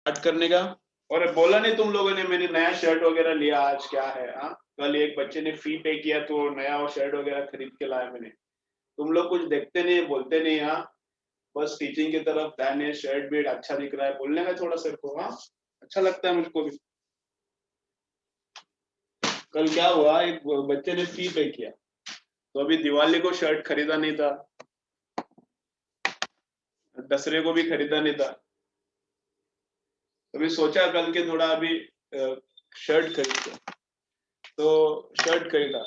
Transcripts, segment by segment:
Start करने का। और बोला नहीं तुम लोगों ने मैंने नया शर्ट वगैरह लिया, आज क्या है? हाँ, कल एक बच्चे ने फी पे किया तो नया और शर्ट वगैरह खरीद के लाया मैंने। तुम लोग कुछ देखते नहीं, बोलते नहीं। हाँ, बस टीचिंग की तरफ ध्यान है, शर्ट भी अच्छा दिख रहा है, बोलने का थोड़ा सर को। हाँ, अच्छा लगता है मुझको भी। कल क्या हुआ, एक बच्चे ने फी पे किया तो अभी दिवाली को शर्ट खरीदा नहीं था, दसरे को भी खरीदा नहीं था, अभी सोचा कल के थोड़ा अभी शर्ट खरीदते, तो शर्ट खरीदा।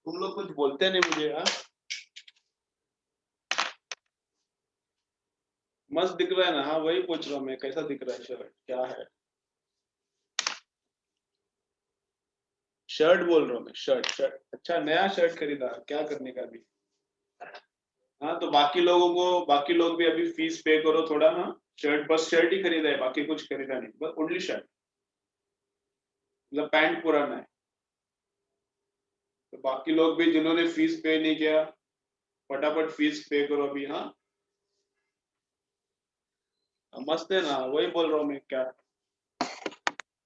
तुम लोग कुछ बोलते नहीं मुझे। हाँ, मस्त दिख रहा है ना? हाँ, वही पूछ रहा हूँ मैं, कैसा दिख रहा है शर्ट, क्या है? शर्ट बोल रहा हूँ मैं, शर्ट शर्ट। अच्छा, नया शर्ट खरीदा, क्या करने का अभी? हाँ, तो बाकी लोगों को, बाकी लोग भी अभी फीस पे करो थोड़ा। हाँ, शर्ट, बस शर्ट ही खरीदा है, बाकी कुछ खरीदा नहीं, बस ओनली शर्ट। मतलब पैंट पुराना है, तो बाकी लोग भी जिन्होंने फीस पे नहीं किया, फटाफट फीस पे करो अभी। हाँ, मस्त है ना? वही बोल रहा हूँ मैं, क्या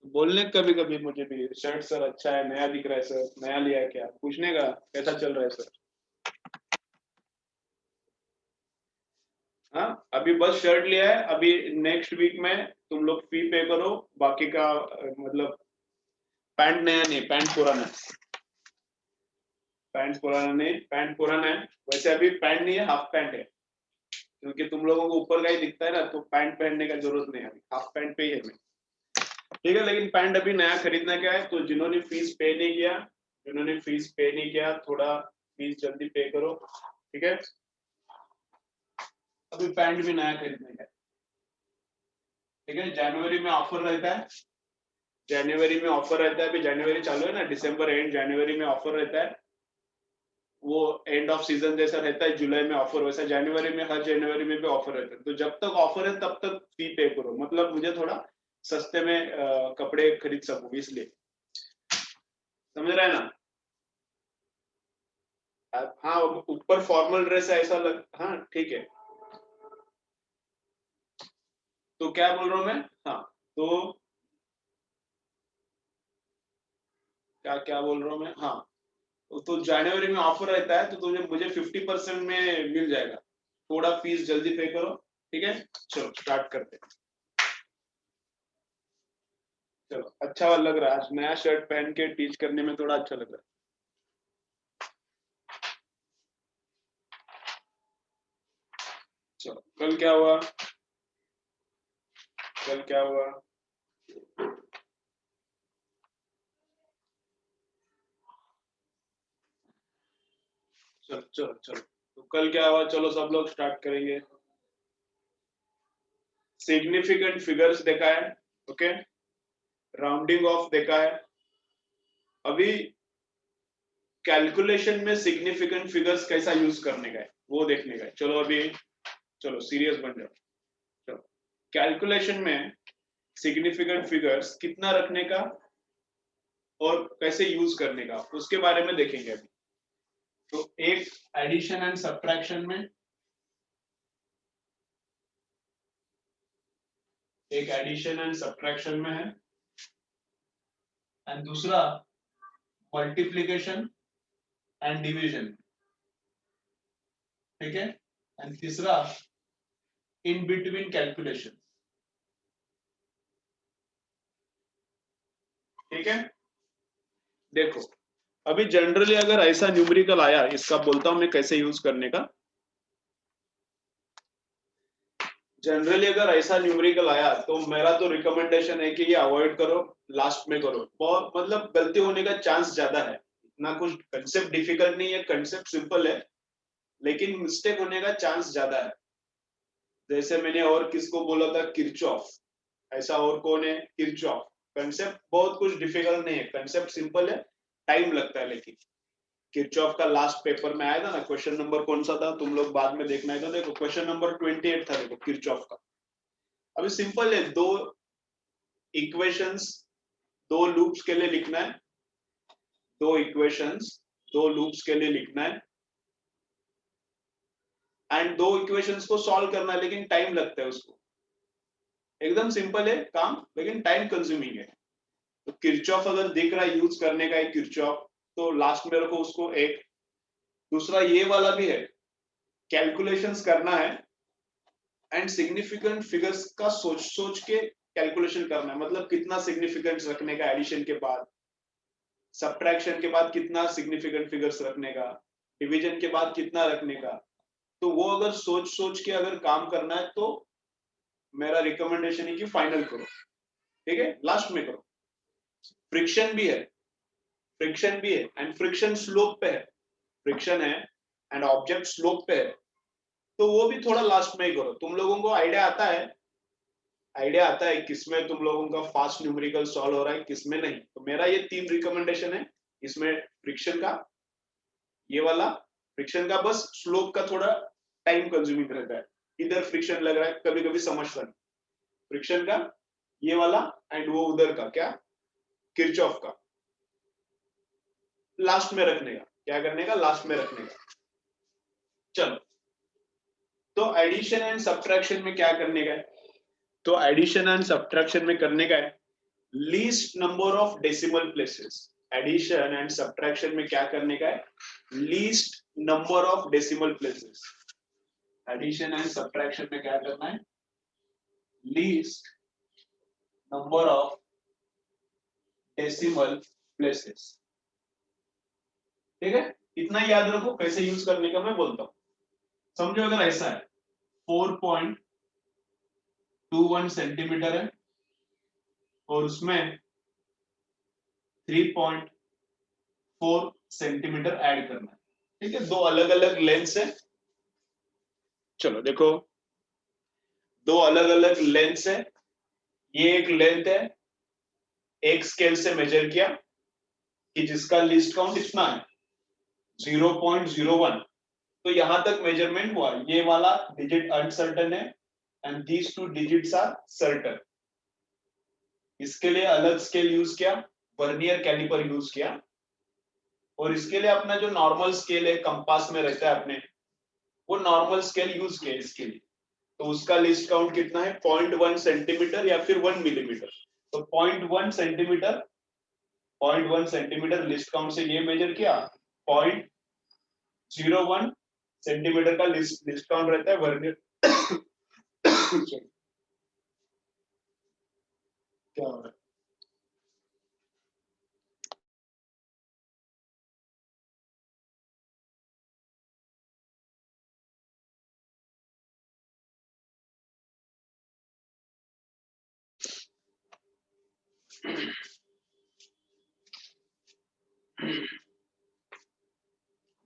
बोलने, कभी कभी मुझे भी शर्ट सर अच्छा है, नया दिख रहा है सर, नया लिया है क्या, पूछने का कैसा चल रहा है सर? हाँ, अभी बस शर्ट लिया है, अभी नेक्स्ट वीक में तुम लोग फी पे करो, बाकी का मतलब पैंट नया नहीं, पैंट पुराना है। पैंट पुराना नहीं, पैंट पुराना है। वैसे अभी पैंट नहीं है, हाफ पैंट है, क्योंकि तुम लोगों को ऊपर का ही दिखता है ना, तो पैंट पहनने का जरूरत नहीं है, अभी हाफ पैंट पे ही है मैं। ठीक है, लेकिन पैंट अभी नया खरीदना क्या है, तो जिन्होंने फीस पे नहीं किया, जिन्होंने फीस पे नहीं किया, थोड़ा फीस जल्दी पे करो। ठीक है, अभी पैंट भी नया खरीदने का है। ठीक है, जनवरी में ऑफर रहता है, जनवरी में ऑफर रहता है, अभी जनवरी चालू है ना, दिसंबर एंड जनवरी में ऑफर रहता है। वो एंड ऑफ सीजन जैसा रहता है, जुलाई में ऑफर, वैसा जनवरी में, हर जनवरी में भी ऑफर रहता है। तो जब तक ऑफर है तब तक फी पे करो, मतलब मुझे थोड़ा सस्ते में कपड़े खरीद सकूं, इसलिए। समझ रहे हैं ना? हाँ, ऊपर फॉर्मल ड्रेस है, ऐसा लग, हाँ ठीक है। तो क्या बोल रहा हूँ मैं? हाँ, तो क्या क्या बोल रहा हूँ मैं? हाँ, तो जनवरी में ऑफर रहता है, तो तुझे मुझे 50% में मिल जाएगा। थोड़ा फीस जल्दी पे करो। ठीक है, चलो स्टार्ट करते हैं। चलो, अच्छा लग रहा है आज नया शर्ट पहन के टीच करने में, थोड़ा अच्छा लग रहा है। चलो, कल क्या हुआ? कल क्या हुआ? चलो चलो चलो, तो कल क्या हुआ, चलो सब लोग स्टार्ट करेंगे। सिग्निफिकेंट फिगर्स देखा है, ओके। राउंडिंग ऑफ देखा है। अभी कैलकुलेशन में सिग्निफिकेंट फिगर्स कैसा यूज करने का है, वो देखने का है। चलो अभी, चलो सीरियस बन जाओ। चलो, कैलकुलेशन में सिग्निफिकेंट फिगर्स कितना रखने का और कैसे यूज करने का, उसके बारे में देखेंगे अभी। तो एक एडिशन एंड सब्ट्रैक्शन में, एक एडिशन एंड सब्ट्रैक्शन में है, एंड दूसरा मल्टीप्लिकेशन एंड डिवीजन। ठीक है, एंड तीसरा इन बिटवीन कैलकुलेशन। ठीक है, देखो अभी जनरली अगर ऐसा न्यूमेरिकल आया, इसका बोलता हूं मैं कैसे यूज करने का। जनरली अगर ऐसा न्यूमेरिकल आया तो मेरा तो रिकमेंडेशन है कि ये अवॉइड करो, लास्ट में करो, बहुत मतलब गलती होने का चांस ज्यादा है। इतना कुछ कंसेप्ट डिफिकल्ट नहीं है, कंसेप्ट सिंपल है, लेकिन मिस्टेक होने का चांस ज्यादा है। जैसे मैंने और किसको बोला था, किरचॉफ। ऐसा और कौन है? किरचॉफ। कंसेप्ट बहुत कुछ डिफिकल्ट नहीं है, कंसेप्ट सिंपल है, टाइम लगता है लेकिन। किरचॉफ का लास्ट पेपर में आया था ना, क्वेश्चन नंबर कौन सा था, तुम लोग बाद में देखना है, तो देखो क्वेश्चन नंबर 28 था, देखो किरचॉफ का। अभी सिंपल है, दो इक्वेशंस, दो लूप्स के लिए लिखना है, दो इक्वेशंस, दो लूप्स के लिए लिखना है, एंड दो इक्वेशंस को सॉल्व करना है, लेकिन टाइम लगता है उसको। एकदम सिंपल है काम, लेकिन टाइम कंज्यूमिंग है। तो किरचॉफ अगर दिख रहा है यूज करने का है किरचॉफ, तो लास्ट में रखो उसको एक। दूसरा ये वाला भी है, कैलकुलेशंस करना है एंड सिग्निफिकेंट फिगर्स का सोच सोच के कैलकुलेशन करना है। मतलब कितना सिग्निफिकेंस रखने का एडिशन के बाद, सब्ट्रैक्शन के बाद कितना सिग्निफिकेंट फिगर्स रखने का, डिवीजन के बाद कितना रखने का। तो वो अगर सोच सोच के अगर काम करना है तो मेरा रिकमेंडेशन है कि फाइनल करो, ठीक है, लास्ट में करो। फ्रिक्शन भी है, फ्रिक्शन भी है एंड फ्रिक्शन स्लोप पे है, फ्रिक्शन है एंड ऑब्जेक्ट स्लोप पे है, तो वो भी थोड़ा लास्ट में ही करो। तुम लोगों को आइडिया आता है किसमें तुम लोगों का फास्ट न्यूमेरिकल सॉल्व हो रहा है, किसमें नहीं। तो मेरा ये 3 रिकमेंडेशन है इसमें। फ्रिक्शन का, ये वाला फ्रिक्शन का बस स्लोप का थोड़ा टाइम कंज्यूमिंग रहता है, इधर फ्रिक्शन लग रहा है कभी कभी समझता नहीं। फ्रिक्शन का ये वाला एंड वो उधर का क्या, किरचॉफ का, लास्ट में रखने का। क्या करने का, लास्ट में रखने का। चलो, तो एडिशन एंड सब्ट्रैक्शन में क्या करने का है, तो एडिशन एंड सब्ट्रैक्शन में करने का है least number of decimal places. Addition and subtraction में क्या करने का है, least number of decimal places. Addition and subtraction में क्या करना है, least number of decimal places. ठीक है, इतना याद रखो, कैसे यूज करने का मैं बोलता हूं। समझो अगर ऐसा है 4.21 सेंटीमीटर है और उसमें 3.4 सेंटीमीटर ऐड करना है, ठीक है, दो अलग अलग लेंथ है। चलो देखो, दो अलग अलग लेंथ है, ये एक लेंथ है, एक स्केल से मेजर किया कि जिसका लिस्ट काउंट इतना है 0.01, तो यहां तक मेजरमेंट हुआ। ये वाला डिजिट अनसर्टन है and these two digits are certain. इसके लिए अलग स्केल यूज किया, वर्नियर कैलिपर यूज किया, और इसके लिए अपना जो नॉर्मल स्केल है कंपास में रहता है अपने, वो नॉर्मल स्केल यूज किया इसके लिए। तो उसका लिस्ट काउंट कितना है 0.1 सेंटीमीटर या फिर 1 मिलीमीटर। तो 0.1 सेंटीमीटर, 0.1 सेंटीमीटर लिस्ट काउंट से ये मेजर किया। 0.01 सेंटीमीटर का लिस्ट काउंट रहता है वर्नियर क्या हो रहा है,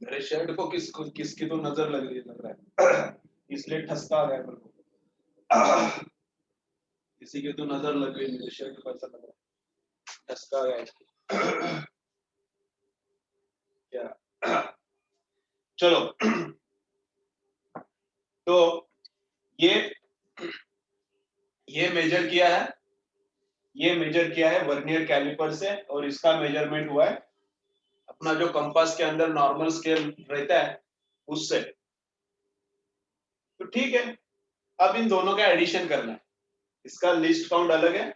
मेरे शर्ट को किसकी तो नजर लग रही है, लग रहा है इसलिए ठसका आ गया मेरे को। किसी की तो नजर लग गई मेरे शर्ट को, ऐसा लग रहा है ठसका आ गया क्या। चलो, तो ये मेजर किया है, ये मेजर किया है वर्नियर कैलिपर से, और इसका मेजरमेंट हुआ है अपना जो कंपास के अंदर नॉर्मल स्केल रहता है उससे। तो ठीक है, अब इन दोनों का एडिशन करना है। इसका लिस्ट काउंट अलग है,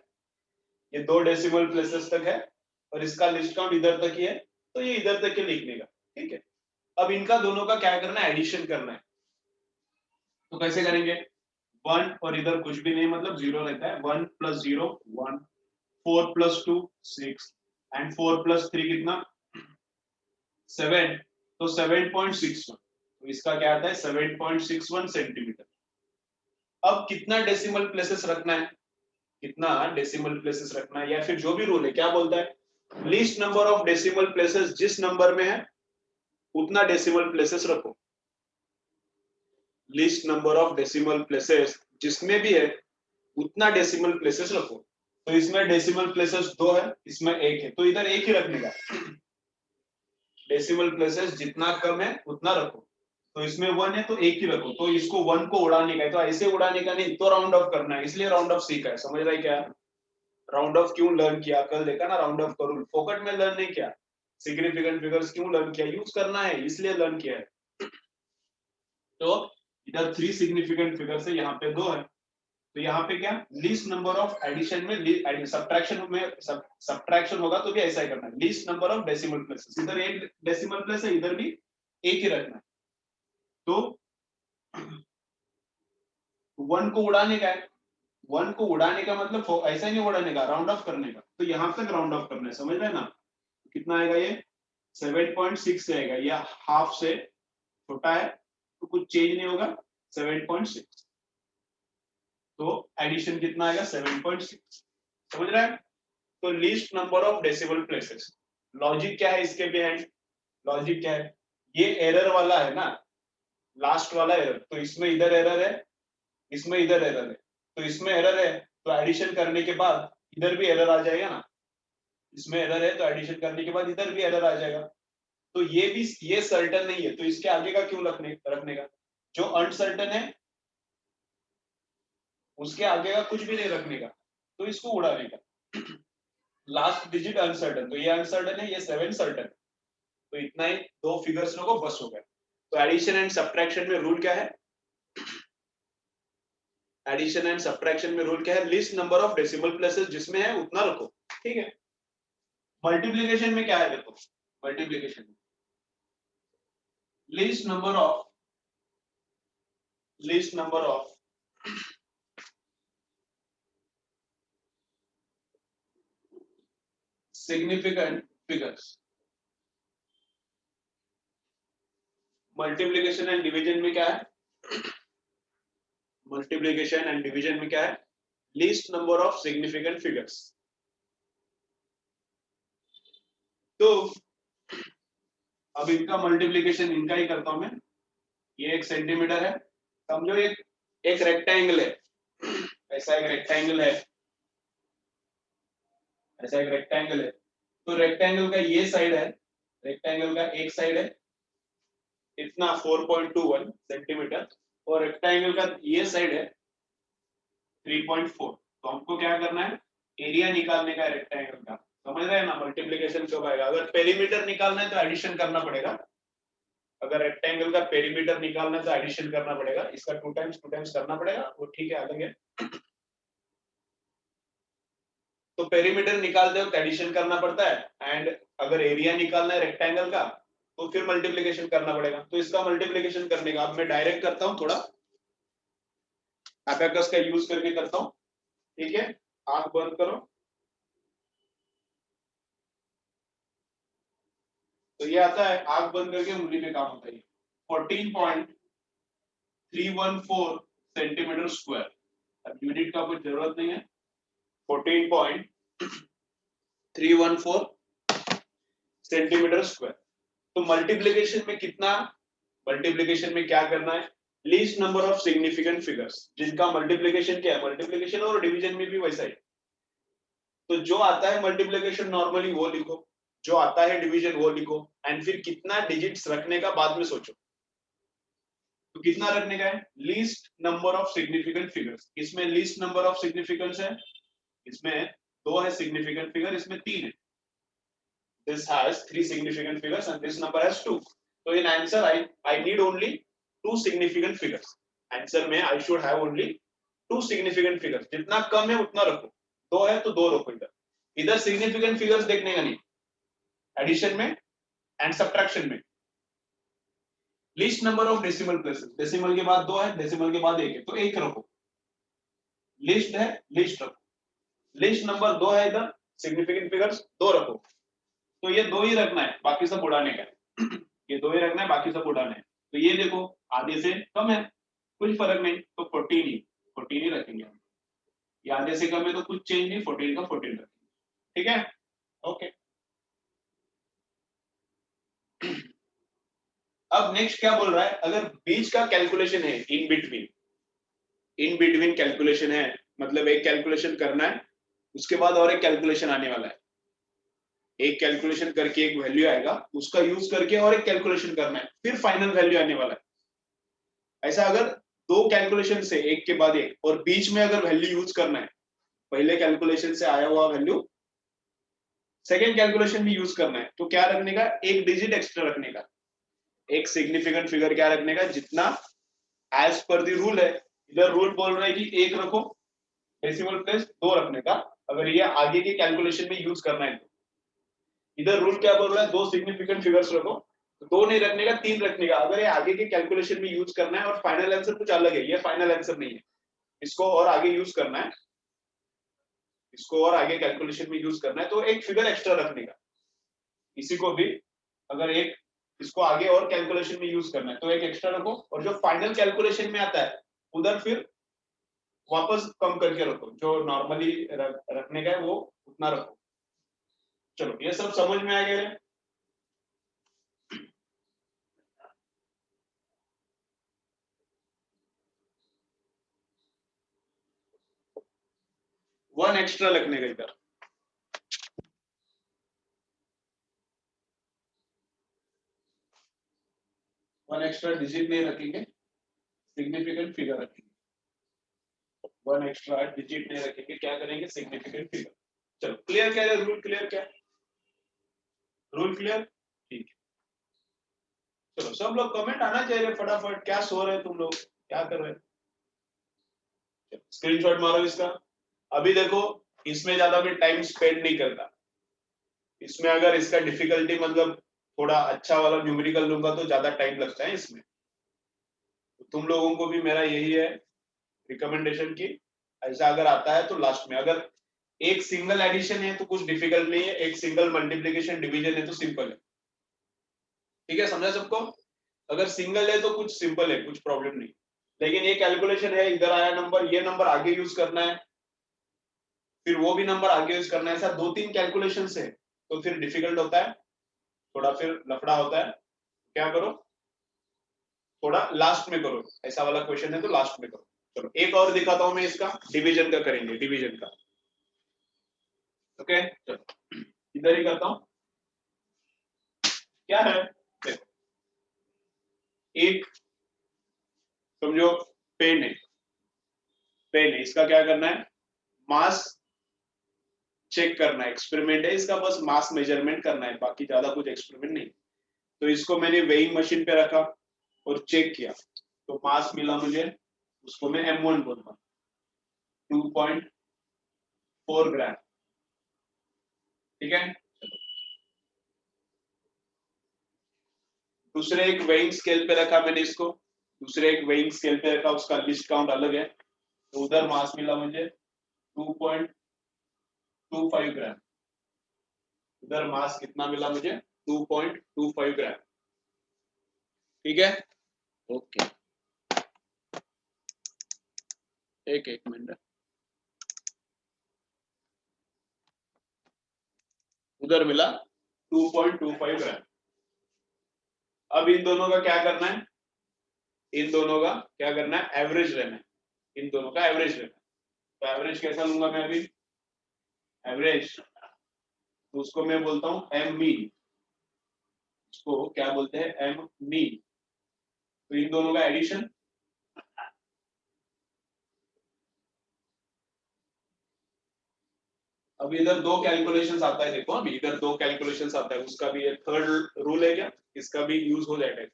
ये 2 डेसिमल प्लेसेस तक है, और इसका लिस्ट काउंट इधर तक ही है, तो ये इधर तक के लिखने का। ठीक है, अब इनका दोनों का क्या करना है, एडिशन करना है। तो कैसे करेंगे, 1 और इधर कुछ भी नहीं, मतलब 0 रहता है। 1 + 0 1, 4 + 2 6 एंड 4 + 3 कितना 7, तो 7.61। तो इसका क्या आता है 7.61 सेंटीमीटर। अब कितना डेसिमल प्लेसेस रखना है, कितना डेसिमल प्लेसेस रखना है, या फिर जो भी रूल है क्या बोलता है, least number of decimal places जिस नंबर में है उतना डेसिमल प्लेसेस रखो। Least number of decimal places जिसमें भी है उतना डेसिमल प्लेसेस रखो। तो इसमें डेसिमल प्लेसेस 2 है, इसमें 1 है, तो इधर 1 ही रखने का। डेसिमल प्लेसेस जितना कम है उतना रखो। तो इसमें 1 है तो 1 ही रखो। तो इसको 1 को उड़ाने का है, तो ऐसे उड़ाने का नहीं, तो राउंड ऑफ करना है, इसलिए राउंड ऑफ सीखा है। समझ रहा है क्या, राउंड ऑफ क्यों लर्न किया, कल देखा ना राउंड ऑफ करूँ, फोकट में लर्न नहीं किया। सिग्निफिकेंट फिगर्स क्यों लर्न किया, यूज करना है इसलिए लर्न किया है। तो इधर 3 सिग्निफिकेंट फिगर्स है, यहाँ पे 2 है, तो यहाँ पे क्या लीस्ट नंबर ऑफ एडिशन में सब्ट्रैक्शन होगा तो भी ऐसा ही करना है, least number of decimal places, इधर एक डेसिमल प्लेस है, इधर भी एक ही रखना है। तो 1 को उड़ाने का है, 1 को उड़ाने का मतलब ऐसा नहीं उड़ाने का, राउंड ऑफ करने का, तो यहाँ तक राउंड ऑफ करना है, समझ रहे हैं ना। कितना आएगा ये 7.6 आएगा, या हाफ से छोटा है तो कुछ चेंज नहीं होगा, 7.6। तो एडिशन कितना आएगा 7.6, समझ रहे हैं। तो least number of decimal places, logic क्या है इसके बिहाइंड, लॉजिक क्या है, ये एरर वाला है ना, लास्ट वाला एरर, तो इसमें इधर एरर है, इसमें इधर एरर है, तो इसमें एरर है तो एडिशन करने के बाद इधर भी एरर आ जाएगा ना, इसमें एरर है तो एडिशन करने के बाद इधर भी एरर आ जाएगा। तो ये भी ये सर्टन नहीं है, तो इसके आगे का क्यों रखने का, जो अनसर्टन है उसके आगे का कुछ भी नहीं रखने का, तो इसको उड़ाने का। लास्ट डिजिट अनसर्टन, तो ये अनसर्टन है, ये 7 सर्टन, तो इतना ही, दो फिगर्स लोगों बस हो गए। तो एडिशन एंड सब्ट्रैक्शन में रूल क्या है, एडिशन एंड सब्ट्रैक्शन में रूल क्या है, list number of decimal places जिसमें है उतना रखो, ठीक है। मल्टीप्लिकेशन में क्या है, देखो मल्टीप्लिकेशन में list number of significant figures, multiplication and division में क्या है, मल्टीप्लिकेशन एंड डिवीजन में क्या है, least number of significant figures. तो अब इनका मल्टीप्लिकेशन इनका ही करता हूं मैं, ये 1 सेंटीमीटर है, समझो एक रेक्टेंगल है, ऐसा एक रेक्टेंगल है, ऐसा एक रेक्टेंगल है, तो रेक्टेंगल का ये साइड है, रेक्टेंगल का एक साइड है इतना 4.21 सेंटीमीटर, और रेक्टेंगल का ये साइड है 3.4। तो हमको क्या करना है, एरिया निकालने का रेक्टेंगल का, समझ रहे हैं ना। मल्टीप्लिकेशन कब आएगा, अगर पेरीमीटर निकालना है तो एडिशन करना पड़ेगा, अगर रेक्टेंगल का पेरीमीटर निकालना है तो एडिशन करना पड़ेगा, इसका 2 टाइम्स करना पड़ेगा, वो ठीक है, अलग है। तो पेरीमीटर निकालते वक्त एडिशन करना पड़ता है, एंड अगर एरिया निकालना है रेक्टेंगल का तो फिर मल्टीप्लिकेशन करना पड़ेगा। तो इसका मल्टीप्लिकेशन करने का अब मैं डायरेक्ट करता हूं, थोड़ा एबेकस का यूज करके करता हूं, ठीक है। आंख बंद करो, तो ये आता है, आंख बंद करके उंगली पे काम होता है, 14.314 सेंटीमीटर स्क्वायर। अब यूनिट का कोई जरूरत नहीं है, 14.314 सेंटीमीटर स्क्वायर। तो मल्टीप्लिकेशन में कितना, मल्टीप्लिकेशन में क्या करना है, least number of significant figures, जिनका मल्टीप्लिकेशन क्या है, मल्टीप्लिकेशन और डिवीजन में भी वैसा ही। तो जो आता है मल्टीप्लिकेशन नॉर्मली वो लिखो, जो आता है डिवीजन वो लिखो, एंड फिर कितना डिजिट्स रखने का बाद में सोचो। तो कितना रखने का है, least number of significant figures, इसमें लीस्ट नंबर ऑफ सिग्निफिकेंस है, इसमें 2 है सिग्निफिकेंट फिगर, इसमें 3 है। This has 3 significant figures and this number has 2. So in answer I need only 2 significant figures. Answer में I should have only 2 significant figures. जितना कम है उतना रखो, 2 है तो 2 रखो, इधर significant figures देखने का नहीं, एडिशन में एंड सब्ट्रैक्शन में। List number of decimal places, decimal के बाद 2 है, डेसिमल के बाद 1 है, तो 1 रखो, लिस्ट है लिस्ट रखो, लिस्ट नंबर 2 है, इधर सिग्निफिकेंट फिगर्स 2 रखो। तो ये 2 ही रखना है, बाकी सब उड़ाने का है। ये 2 ही रखना है, बाकी सब उड़ाने हैं। तो ये देखो आधे से कम है, कुछ फर्क नहीं, तो 14 ही रखेंगे हम। ये आधे से कम है तो कुछ चेंज नहीं, 14 का 14 रखेंगे, ठीक है, ओके। अब नेक्स्ट क्या बोल रहा है, अगर बीच का कैलकुलेशन है, इन बिटवीन कैलकुलेशन है, मतलब एक कैलकुलेशन करना है, उसके बाद और एक कैलकुलेशन आने वाला है, एक कैलकुलेशन करके एक वैल्यू आएगा, उसका यूज करके और एक कैलकुलेशन करना है, फिर फाइनल वैल्यू आने वाला है। ऐसा अगर 2 कैलकुलेशन से एक के बाद एक, और बीच में अगर वैल्यू यूज करना है, पहले कैलकुलेशन से आया हुआ वैल्यू सेकेंड कैलकुलेशन भी यूज करना है, तो क्या रखने का, एक डिजिट एक्स्ट्रा रखने का, एक सिग्निफिकेंट फिगर क्या रखने का, जितना एज पर द रूल है, इधर रूल बोल रहा है कि 1 रखो, डेसिमल प्लेस 2 रखने का, अगर ये आगे के कैलकुलेशन में यूज करना है तो। इधर रूल क्या बोल रहा है, 2 सिग्निफिकेंट फिगर्स रखो, तो 2 नहीं रखने का, 3 रखने का, अगर ये आगे के कैलकुलेशन में यूज करना है, और फाइनल आंसर कुछ अलग है, ये फाइनल आंसर नहीं है, इसको और आगे यूज करना है, इसको और आगे कैलकुलेशन में यूज करना है, तो एक फिगर एक्स्ट्रा रखने का। इसी को भी अगर एक इसको आगे और कैलकुलेशन में यूज करना है तो एक एक्स्ट्रा रखो, और जो फाइनल कैलकुलेशन में आता है उधर फिर वापस कम करके रखो, जो नॉर्मली रखने का है वो उतना रखो। चलो ये सब समझ में आ गया है। वन एक्स्ट्रा रखने का इधर, वन एक्स्ट्रा डिजिट नहीं रखेंगे, सिग्निफिकेंट फिगर रखेंगे, वन एक्स्ट्रा डिजिट नहीं रखेंगे, क्या करेंगे, सिग्निफिकेंट फिगर। चलो क्लियर, क्या है रूल, क्लियर क्या है, रूल क्लियर, ठीक है। चलो सब लोग कमेंट आना चाहिए फटाफट, क्या सो रहे तुम लोग, क्या कर रहे हैं, स्क्रीनशॉट मारो इसका। अभी देखो इसमें ज्यादा मैं टाइम स्पेंड नहीं करता, इसमें अगर इसका डिफिकल्टी मतलब थोड़ा अच्छा वाला न्यूमेरिकल लूंगा तो ज्यादा टाइम लगता है इसमें, तो तुम लोगों को भी मेरा यही है रिकमेंडेशन की, ऐसा अगर आता है तो लास्ट में, अगर एक सिंगल एडिशन है तो कुछ डिफिकल्ट नहीं है, एक सिंगल मल्टीप्लीकेशन डिवीजन है तो सिंपल है, ठीक है, समझा सबको। अगर सिंगल है तो कुछ सिंपल है, कुछ प्रॉब्लम नहीं, लेकिन ये कैलकुलेशन है, इधर आया नंबर, ये नंबर आगे यूज करना है, फिर वो भी नंबर आगे यूज करना है, ऐसा 2-3 कैलकुलेशन है, तो फिर डिफिकल्ट होता है, थोड़ा फिर लफड़ा होता है, क्या करो, थोड़ा लास्ट में करो, ऐसा वाला क्वेश्चन है तो लास्ट में करो। चलो एक और दिखाता हूं मैं इसका, डिवीजन का करेंगे, डिवीजन का, ओके चलो इधर ही करता हूं, क्या है, देखो एक समझो पेन है, पेन है, इसका क्या करना है, मास चेक करना है, एक्सपेरिमेंट है इसका, बस मास मेजरमेंट करना है, बाकी ज्यादा कुछ एक्सपेरिमेंट नहीं। तो इसको मैंने वेइंग मशीन पे रखा और चेक किया, तो मास मिला मुझे, उसको मैं M1 बोलता हूँ, 2.4 ग्राम, ठीक है। दूसरे एक वेइंग स्केल पे रखा मैंने इसको, दूसरे एक वेइंग स्केल पे रखा, उसका लिस्ट काउंट अलग है, तो उधर मास मिला मुझे 2.25 ग्राम, उधर मास कितना मिला मुझे, 2.25 ग्राम, ठीक है, ओके, एक एक मिनट, उधर मिला 2.25 ग्राम। अब इन दोनों का क्या करना है, इन दोनों का क्या करना है, एवरेज लेना है, इन दोनों का एवरेज लेना है, तो एवरेज कैसा लूंगा मैं अभी, एवरेज, तो उसको मैं बोलता हूँ एम मीन, उसको क्या बोलते हैं, एम मीन, तो इन दोनों का एडिशन, अब इधर 2 कैलकुलेशंस आता है, देखो अभी इधर 2 कैलकुलेशंस आता है, उसका भी एक थर्ड रूल है क्या, इसका भी यूज हो जाएगा,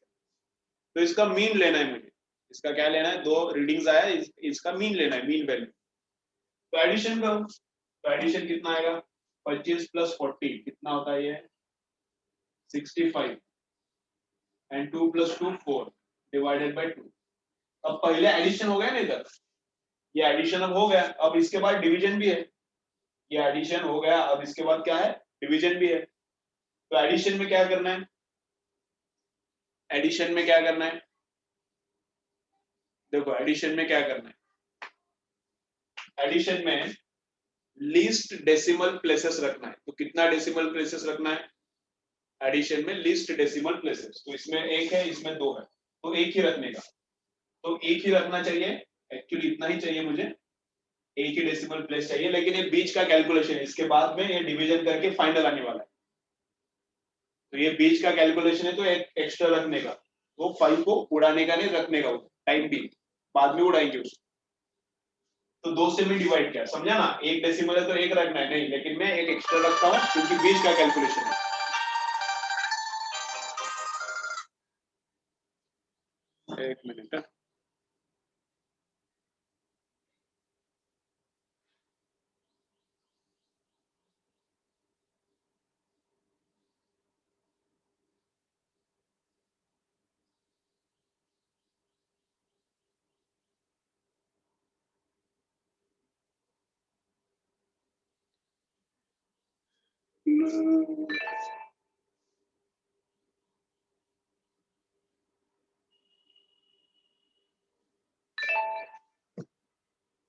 तो इसका मीन लेना है मुझे, इसका क्या लेना है, 2 रीडिंग्स आया, इसका मीन लेना है, मीन वैल्यू, तो एडिशन करो, तो एडिशन कितना आएगा, 25 + 40 कितना होता है ये, 65, एंड 2 + 2 4 डिवाइडेड बाय 2। अब पहले एडिशन हो गया ना इधर, ये एडिशन अब हो गया, अब इसके बाद डिवीजन भी है, ये एडिशन हो गया, अब इसके बाद क्या है, डिवीजन भी है, तो एडिशन में क्या करना है, एडिशन में क्या करना है, देखो एडिशन में क्या करना है, एडिशन में लीस्ट डेसिमल प्लेसेस रखना है, तो कितना डेसिमल प्लेसेस रखना है, एडिशन में लीस्ट डेसिमल प्लेसेस, तो इसमें एक है, इसमें 2 है, तो एक ही रखने का, तो एक ही रखना चाहिए, एक्चुअली इतना ही चाहिए मुझे, एक ही डेसिमल प्लेस चाहिए, लेकिन ये बीच का कैलकुलेशन है, इसके बाद में ये डिवीजन करके फाइनल आने वाला है, तो ये बीच का कैलकुलेशन है, तो एक एक्स्ट्रा रखने का, तो 5 को उड़ाने का नहीं, रखने का, टाइम भी बाद में उड़ाएंगे उसको, तो 2 से भी डिवाइड किया, समझा ना, एक डेसिमल है तो एक रखना है, नहीं लेकिन मैं एक एक्स्ट्रा रखता हूँ क्योंकि बीच का कैलकुलेशन है, एक मिनट,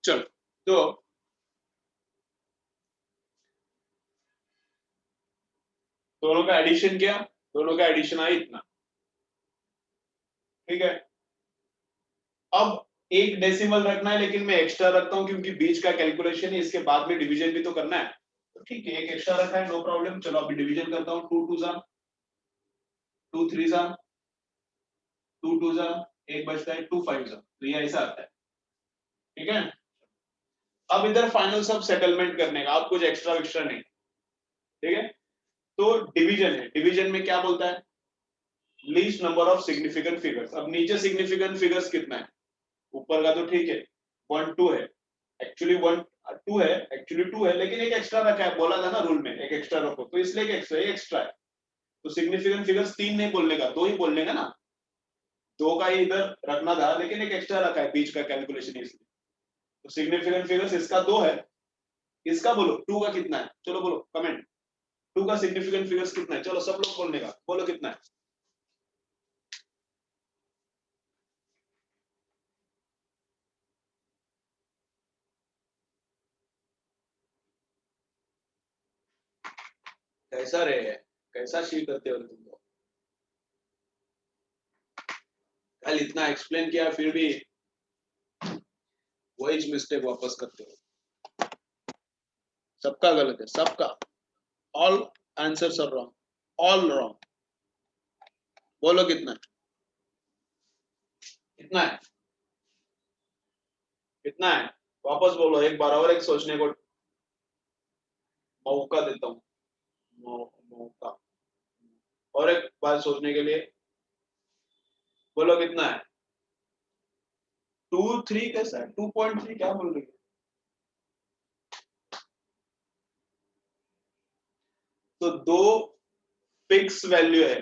चलो, तो दोनों का एडिशन किया, दोनों का एडिशन आया इतना, ठीक है। अब एक डेसिमल रखना है, लेकिन मैं एक्स्ट्रा रखता हूं क्योंकि बीच का कैलकुलेशन है, इसके बाद में डिवीजन भी तो करना है, तो ठीक है, एक एक्स्ट्रा रखा है, नो प्रॉब्लम। चलो अभी डिवीजन करता हूँ, 2 2 जा 2 3 जा 2 2 जा, एक बचता है 2 5 जा, तो ये ऐसा आता है, ठीक है। अब इधर फाइनल सब सेटलमेंट करने का, अब कुछ एक्स्ट्रा एक्स्ट्रा नहीं, ठीक है। तो डिवीजन है, डिवीजन में क्या बोलता है, least number of significant figures. अब नीचे सिग्निफिकेंट फिगर्स कितना है, ऊपर का तो ठीक है 1 2 है, एक्चुअली 1 2 है, एक्चुअली 2 है, लेकिन एक एक्स्ट्रा रखा है, बोला था ना रूल में एक एक्स्ट्रा रखो, तो इसलिए एक एक्स्ट्रा है। तो सिग्निफिकेंट फिगर्स 3 नहीं बोलने का, 2 ही बोलने का ना, 2 का ही इधर रखना था, लेकिन एक एक्स्ट्रा रखा है बीच का कैलकुलेशन इसलिए। तो सिग्निफिकेंट फिगर्स इसका 2 है, इसका बोलो 2 का कितना है, चलो बोलो कमेंट, 2 का सिग्निफिकेंट फिगर्स कितना है, चलो सब लोग बोलने का, बोलो कितना है। कैसा रे, कैसा शी करते हो तुम लोग, कल इतना एक्सप्लेन किया फिर भी वही मिस्टेक वापस करते हो, सबका गलत है, सबका, all answers are wrong, all wrong. बोलो कितना है, कितना है, कितना है, वापस बोलो एक बार और, एक सोचने को मौका देता हूँ, मौका, और एक बार सोचने के लिए, बोलो कितना है, 2 3 कैसा है, 2.3 क्या बोल रही है, तो दो फिक्स वैल्यू है,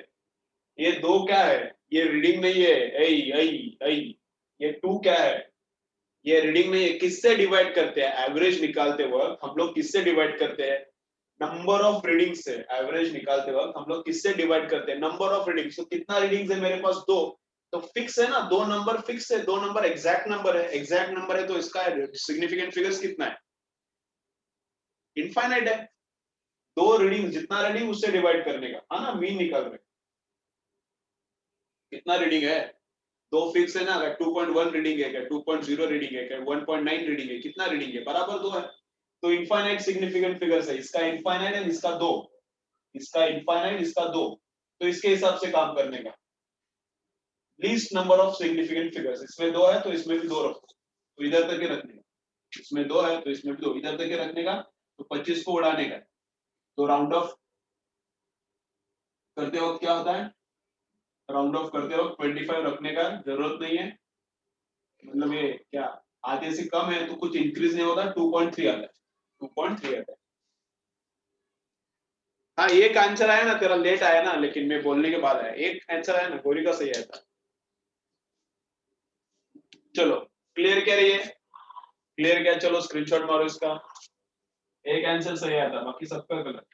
ये दो क्या है, ये रीडिंग नहीं है, ऐ ऐ ऐ, ये 2 क्या है, ये रीडिंग नहीं है, किससे डिवाइड करते हैं, एवरेज निकालते वक्त हम लोग किससे डिवाइड करते हैं, नंबर ऑफ रीडिंग्स से, एवरेज निकालते वक्त हम लोग किससे डिवाइड करते हैं, नंबर ऑफ रीडिंग्स। तो कितना रीडिंग्स है मेरे पास, 2, तो फिक्स है ना, 2 नंबर फिक्स है, 2 नंबर एग्जैक्ट नंबर है, एग्जैक्ट नंबर है, तो इसका सिग्निफिकेंट फिगर्स कितना है, इनफाइनाइट है, 2 रीडिंग, जितना रीडिंग उससे डिवाइड करने का, हाँ ना, मीन निकाल रहे, कितना रीडिंग है, 2 फिक्स है ना, 2.1 रीडिंग है क्या, 2.0 रीडिंग है क्या, 1.9 रीडिंग है, कितना रीडिंग है, बराबर 2 है। तो इनफाइनाइट सिग्निफिकेंट फिगर्स है, इसका इनफाइनाइट है, इसका 2, इसका इनफाइनाइट, इसका 2, तो इसके हिसाब से काम करने का, least number of significant figures, इसमें 2 है तो इसमें भी 2 रखो, तो इधर तक के रखने का, इसमें 2 है तो इसमें भी 2, इधर तक के रखने का, तो 25 को उड़ाने का, तो राउंड ऑफ करते वक्त क्या होता है, राउंड ऑफ करते वक्त 25 रखने का जरूरत नहीं है, मतलब ये क्या आधे से कम है तो कुछ इंक्रीज नहीं होता, 2.3 आता है, 2.3 आता है। हाँ एक आंसर आया ना, तेरा लेट आया ना, लेकिन मैं बोलने के बाद आया, एक आंसर आया ना, गोरी का सही आया था। चलो क्लियर क्या रही है, क्लियर क्या, चलो स्क्रीनशॉट मारो इसका, एक आंसर सही आया था, बाकी सबका गलत।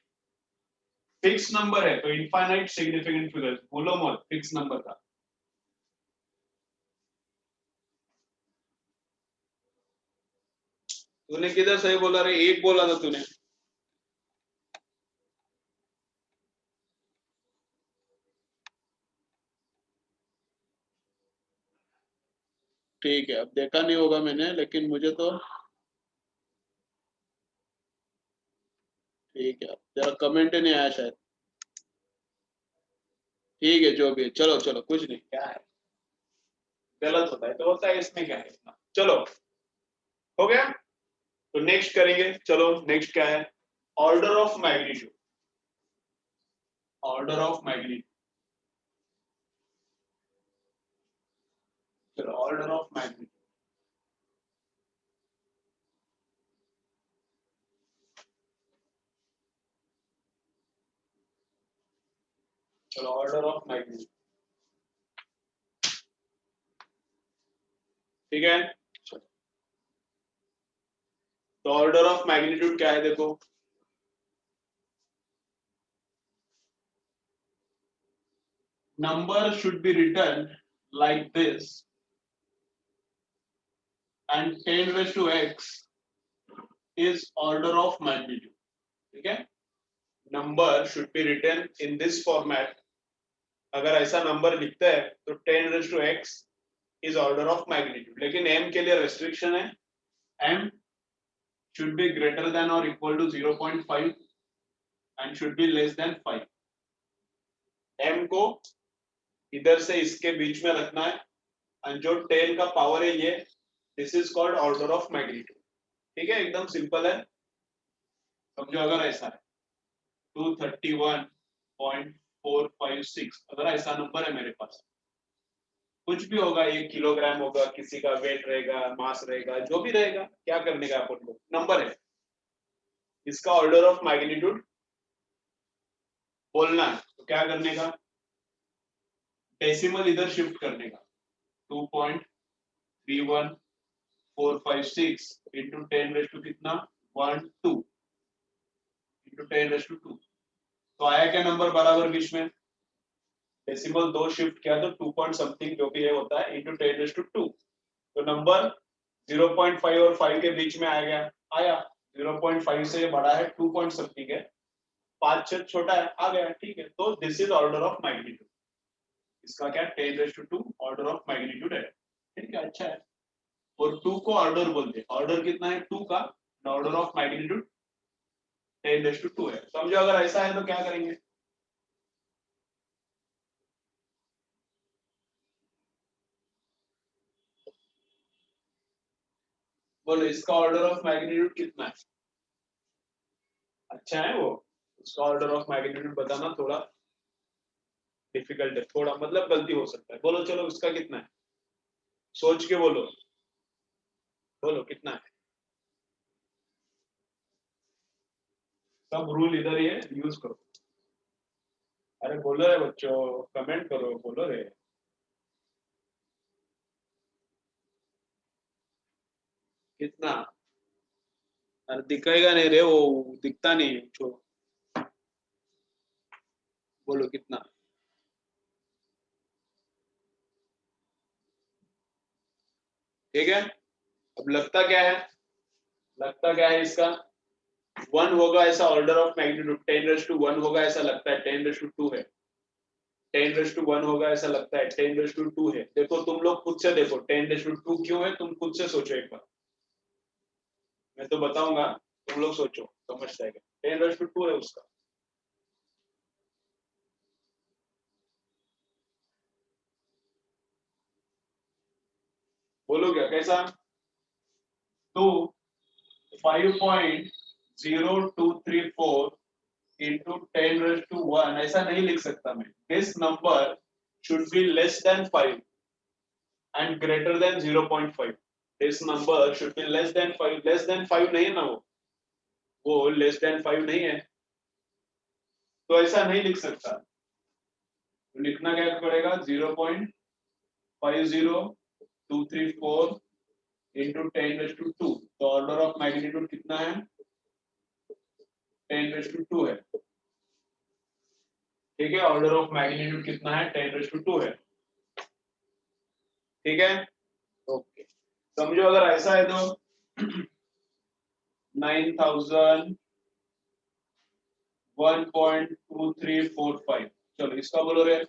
फिक्स नंबर है तो इनफाइनाइट सिग्निफिकेंट फिगर, बोलो मत फिक्स नंबर था, तूने किधर सही बोला रे, एक बोला था तूने, ठीक है, अब देखा नहीं होगा मैंने, लेकिन मुझे तो ठीक है, तेरा कमेंट ही नहीं आया शायद, ठीक है जो भी है, चलो चलो कुछ नहीं, क्या है, गलत होता है तो होता है, इसमें क्या है इतना। चलो हो गया, तो नेक्स्ट करेंगे, चलो नेक्स्ट क्या है, order of magnitude, order of magnitude, चलो ऑर्डर ऑफ मैग्नीट्यूड, चलो ऑर्डर ऑफ मैग्नीट्यूड, ठीक है। तो ऑर्डर ऑफ मैग्नीट्यूड क्या है देखो, number should be written like this, and 10 raised to x is order of magnitude. Okay, number should be written in this format. अगर ऐसा number लिखता है तो 10 raised to x is order of magnitude. लेकिन m के लिए restriction है, m should be greater than or equal to 0.5 and should be less than 5. m को इधर से इसके बीच में रखना है, और जो 10 का पावर है ये, this is called order of magnitude. ठीक है, एकदम सिंपल है. समझो अगर ऐसा है 231.456, अगर ऐसा नंबर है मेरे पास, कुछ भी होगा, ये किलोग्राम होगा, किसी का वेट रहेगा, मास रहेगा, जो भी रहेगा, क्या करने का अपन को, नंबर है, इसका ऑर्डर ऑफ मैग्नीट्यूड बोलना है. तो क्या करने का, डेसिमल इधर शिफ्ट करने का. 2.31456 इंटू 10 रेज़ टू कितना 1 2 इंटू 10 रेज़ टू 2. तो आया क्या नंबर बराबर बीच में, डेसिमल 2 शिफ्ट किया तो 2 पॉइंट समथिंग जो भी है होता है इंटू 10 रेज़ टू 2. तो नंबर 0.5 और 5 के बीच में आ गया, आया 0.5 से बड़ा है, 2 पॉइंट समथिंग है, 5 से छोटा है, आ गया. ठीक है, तो this is order of magnitude. इसका क्या 10 raise to 2 order of magnitude है. ठीक है, अच्छा है. और 2 को ऑर्डर बोलते हैं. ऑर्डर कितना है 2 का, order of magnitude 10 raise to 2 है. समझो अगर ऐसा है तो क्या करेंगे, बोलो इसका ऑर्डर ऑफ मैग्नीट्यूड कितना है. अच्छा है वो, उसका ऑर्डर ऑफ मैग्नीट्यूड बताना थोड़ा डिफिकल्ट है, थोड़ा मतलब गलती हो सकता है. बोलो चलो इसका कितना है, सोच के बोलो, बोलो कितना है. सब रूल इधर ही है, यूज करो. अरे बोलो रे बच्चों, कमेंट करो, बोलो रे. कितना, अरे दिखेगा नहीं रे, वो दिखता नहीं छो. बोलो कितना. ठीक है, अब लगता क्या है, लगता क्या है इसका 1 होगा ऐसा order of magnitude, 10 raise to 1 होगा ऐसा लगता है, 10 रेज़ टू 2 है, 10 रेज़ टू 1 होगा ऐसा लगता है, 10 रेज़ टू 2 है. देखो तुम लोग खुद से देखो 10 रेज़ टू 2 क्यों है, तुम खुद से सोचो एक बार. मैं तो बताऊंगा, तुम लोग सोचो, समझ जाएगा. 10 रेज़ टू 2 है उसका. बोलो क्या कैसा, तो 5.0234 into 10 raised to 1 ऐसा नहीं लिख सकता मैं. This number should be less than 5 and greater than 0.5. This number should be less than 5. Less than 5 नहीं है ना वो less than 5 नहीं है, तो ऐसा नहीं लिख सकता. तो लिखना क्या पड़ेगा 0.50234 into 10 raised to 2. तो ऑर्डर ऑफ मैग्नीट्यूड कितना है 10 raised to 2 है. ठीक है, ऑर्डर ऑफ मैग्नीट्यूड कितना है 10 रेज़ टू 2 है. ठीक है, ओके. समझो अगर ऐसा है तो 9001.2345. चलो इसका बोलो रे,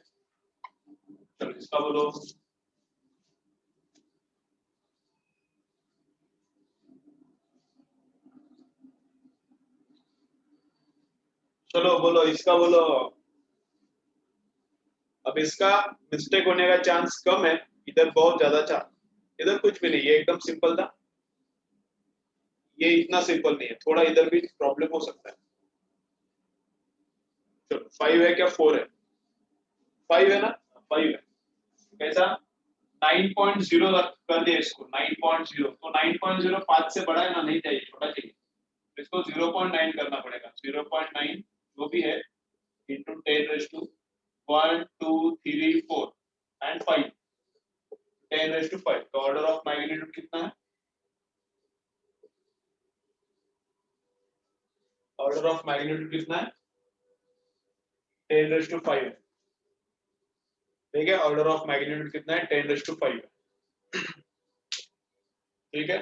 चलो इसका बोलो. चलो बोलो इसका बोलो. अब इसका मिस्टेक होने का चांस कम है, इधर बहुत ज्यादा चांस. इधर कुछ भी नहीं, ये एकदम सिंपल था. ये इतना सिंपल नहीं है, थोड़ा इधर भी प्रॉब्लम हो सकता है. चलो 5 है क्या 4 है, 5 है ना, 5 है. कैसा 9.0 कर दिया इसको 9.0. तो 9.0 5 से बड़ा है ना, नहीं चाहिए, छोटा चाहिए. इसको 0.9 करना पड़ेगा. 0.9 जो भी है into 10 raise to 1 2 3 4 and 5, 10 raise to 5. तो ऑर्डर ऑफ मैग्नीट्यूड कितना है, ऑर्डर ऑफ मैग्नीट्यूड कितना है 10 रेज़ टू 5 है. ठीक है, ऑर्डर ऑफ मैग्नीट्यूड कितना है 10⁵ ठीक है।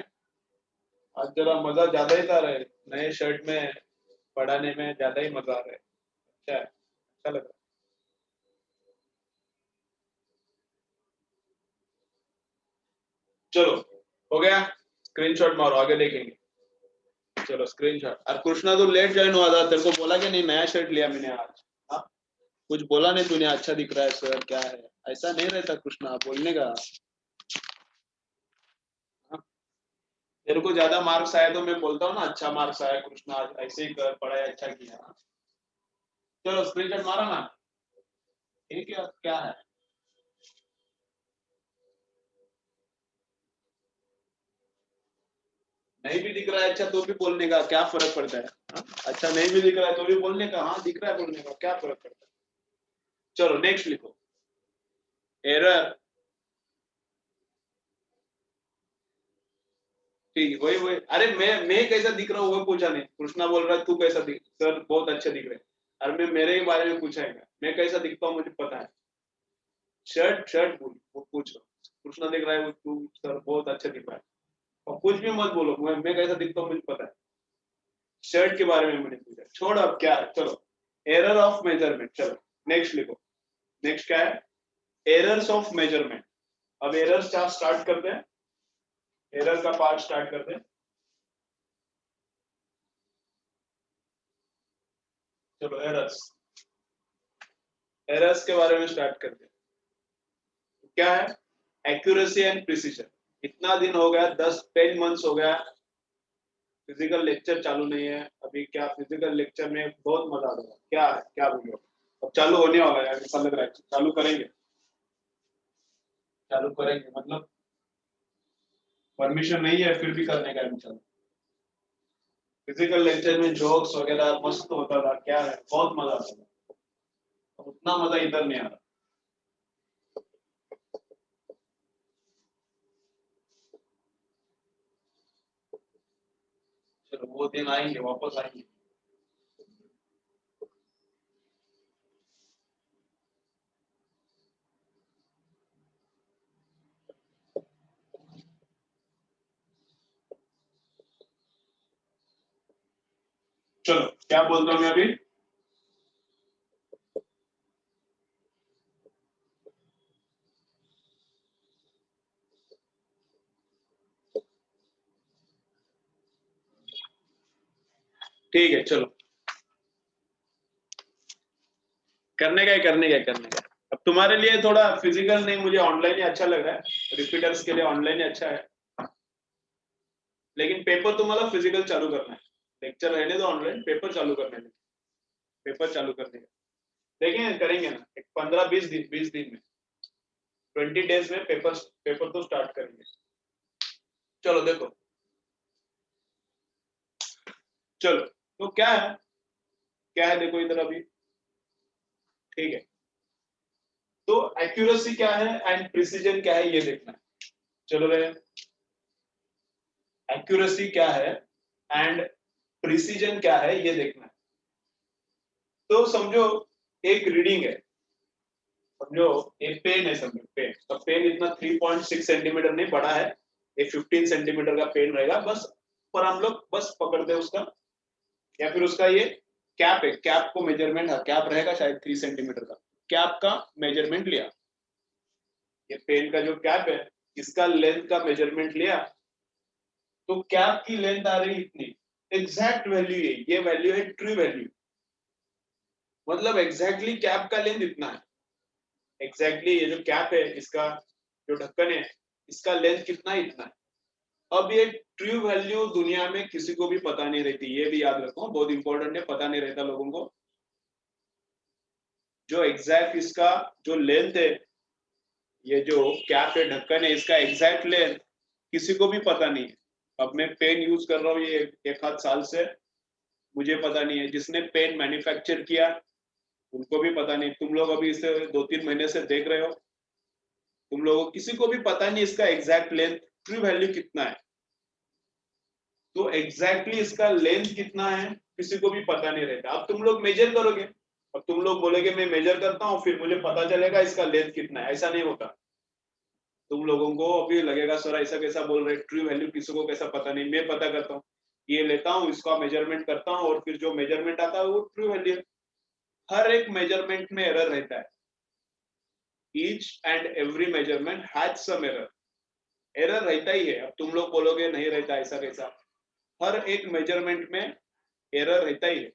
आज जरा मजा ज्यादा ही था रहे, नए शर्ट में पढ़ाने में ज्यादा ही मजा आ रहा है। अच्छा है, अच्छा लग रहा है। चलो हो गया, स्क्रीनशॉट मारो, आगे देखेंगे। चलो स्क्रीनशॉट। और कृष्णा तो लेट ज्वाइन हुआ था, तेरे को बोला कि नहीं नया शर्ट लिया मैंने आज? हाँ, कुछ बोला नहीं तूने, अच्छा दिख रहा है सर क्या है? ऐसा नहीं रहता कृष्णा बोलने का। हाँ? तेरे को ज्यादा मार्क्स आए तो मैं बोलता हूँ ना अच्छा मार्क्स आया कृष्णा, आज ऐसे ही कर, पढ़ाई अच्छा किया। चलो स्क्रीनशॉट मारा ना, ठीक है। क्या है, नहीं भी दिख रहा है अच्छा तो भी बोलने का क्या फर्क पड़ता है? हाँ? अच्छा नहीं भी दिख रहा है तो भी बोलने का, हाँ दिख रहा है बोलने का क्या फर्क पड़ता है? चलो नेक्स्ट लिखो, एरर। ठीक है, वही वही। अरे मैं कैसा दिख रहा हूँ वो पूछा नहीं, कृष्णा बोल रहा है तू कैसा दिख, सर बहुत अच्छे दिख रहे हैं। और मैं मेरे ही बारे में पूछा है क्या? मैं कैसा दिखता हूँ मुझे पता है। शर्ट शर्ट बोल, वो पूछ रहा हूँ। कृष्णा दिख रहा है वो, तू सर बहुत अच्छा दिख रहा है। और कुछ भी मत बोलो, मैं कैसा दिखता हूँ मुझे पता है। शर्ट के बारे में मैंने पूछा, छोड़ अब क्या है, चलो। एरर ऑफ मेजरमेंट, चलो नेक्स्ट लिखो। नेक्स्ट क्या है? Errors of measurement. अब एरर्स क्या स्टार्ट करते हैं, एरर का पार्ट स्टार्ट करते हैं। चलो एरर्स, एरर्स के बारे में स्टार्ट करते हैं। क्या है? Accuracy and precision. इतना दिन हो गया, 10-10 मंथ्स हो गया, फिजिकल लेक्चर चालू नहीं है अभी। क्या फिजिकल लेक्चर में बहुत मजा आ रहा है, क्या है क्या बोलो? अब चालू होने वाला है, ऐसा लग रहा है चालू करेंगे। चालू करेंगे मतलब परमिशन नहीं है फिर भी करने का चालू। फिजिकल लेक्चर में जोक्स वगैरह मस्त होता था, क्या है बहुत मजा आता था। उतना मजा इधर नहीं आ रहा। चलो वो दिन आएंगे, वापस आएंगे। चलो क्या बोलता हूँ मैं अभी। ठीक है चलो, करने का है करने का है करने का है। अब तुम्हारे लिए थोड़ा फिजिकल नहीं, मुझे ऑनलाइन ही अच्छा लग रहा है, रिपीटर्स के लिए ऑनलाइन ही अच्छा है। लेकिन पेपर तुम्हारा फिजिकल चालू करना है, लेक्चर रहने दो ऑनलाइन, पेपर चालू करने दो। पेपर चालू करने का देखेंगे, करेंगे ना, एक 15-20 दिन, 20 दिन में, 20 डेज में पेपर, पेपर तो स्टार्ट करेंगे। चलो देखो, चलो तो क्या है, क्या है देखो इधर अभी। ठीक है, तो एक्यूरेसी क्या है एंड प्रिसीजन क्या है ये देखना है। चलो रे, एक्यूरेसी क्या है एंड प्रिसीजन क्या है ये देखना है। तो समझो एक रीडिंग है, समझो एक पेन है, समझो पेन, तो पेन इतना 3.6 सेंटीमीटर नहीं बड़ा है, ये 15 सेंटीमीटर का पेन रहेगा बस। पर हम लोग बस पकड़ते हैं उसका, या फिर उसका ये कैप है, कैप को मेजरमेंट है, कैप रहेगा शायद 3 सेंटीमीटर का, कैप का मेजरमेंट लिया। ये पेन का जो कैप है इसका लेंथ का मेजरमेंट लिया, तो कैप की लेंथ आ रही इतनी, एग्जैक्ट वैल्यू ये वैल्यू है ट्रू वैल्यू। मतलब एग्जैक्टली कैप का लेंथ इतना है, एग्जैक्टली ये जो कैप है इसका जो ढक्कन है इसका लेंथ कितना है, इतना है। अब ये ट्रू वैल्यू दुनिया में किसी को भी पता नहीं रहती, ये भी याद रखो, बहुत इंपॉर्टेंट है, पता नहीं रहता लोगों को। जो एग्जैक्ट इसका जो लेंथ है, ये जो कैप है ढक्कन है इसका एग्जैक्ट लेंथ किसी को भी पता नहीं है। अब मैं पेन यूज कर रहा हूँ ये 1 आध साल से, मुझे पता नहीं है, जिसने पेन मैन्युफैक्चर किया उनको भी पता नहीं, तुम लोग अभी इसे 2-3 महीने से देख रहे हो, तुम लोगों को किसी को भी पता नहीं इसका एग्जैक्ट लेंथ ट्रू वैल्यू कितना है। तो एग्जैक्टली इसका लेंथ कितना है किसी को भी पता नहीं रहता। अब तुम लोग मेजर करोगे, अब तुम लोग बोलोगे मैं मेजर करता हूँ फिर मुझे पता चलेगा इसका लेंथ कितना है, ऐसा नहीं होता। तुम लोगों को अभी लगेगा सर ऐसा कैसा बोल रहे, ट्रू वैल्यू किसी को कैसा पता नहीं, मैं पता करता हूँ, ये लेता हूँ इसका मेजरमेंट करता हूँ और फिर जो मेजरमेंट आता है वो ट्रू वैल्यू। हर एक मेजरमेंट में एरर रहता है, each and every measurement has some error, error रहता ही है। अब तुम लोग बोलोगे नहीं रहता ऐसा कैसा, हर एक मेजरमेंट में एरर रहता ही है।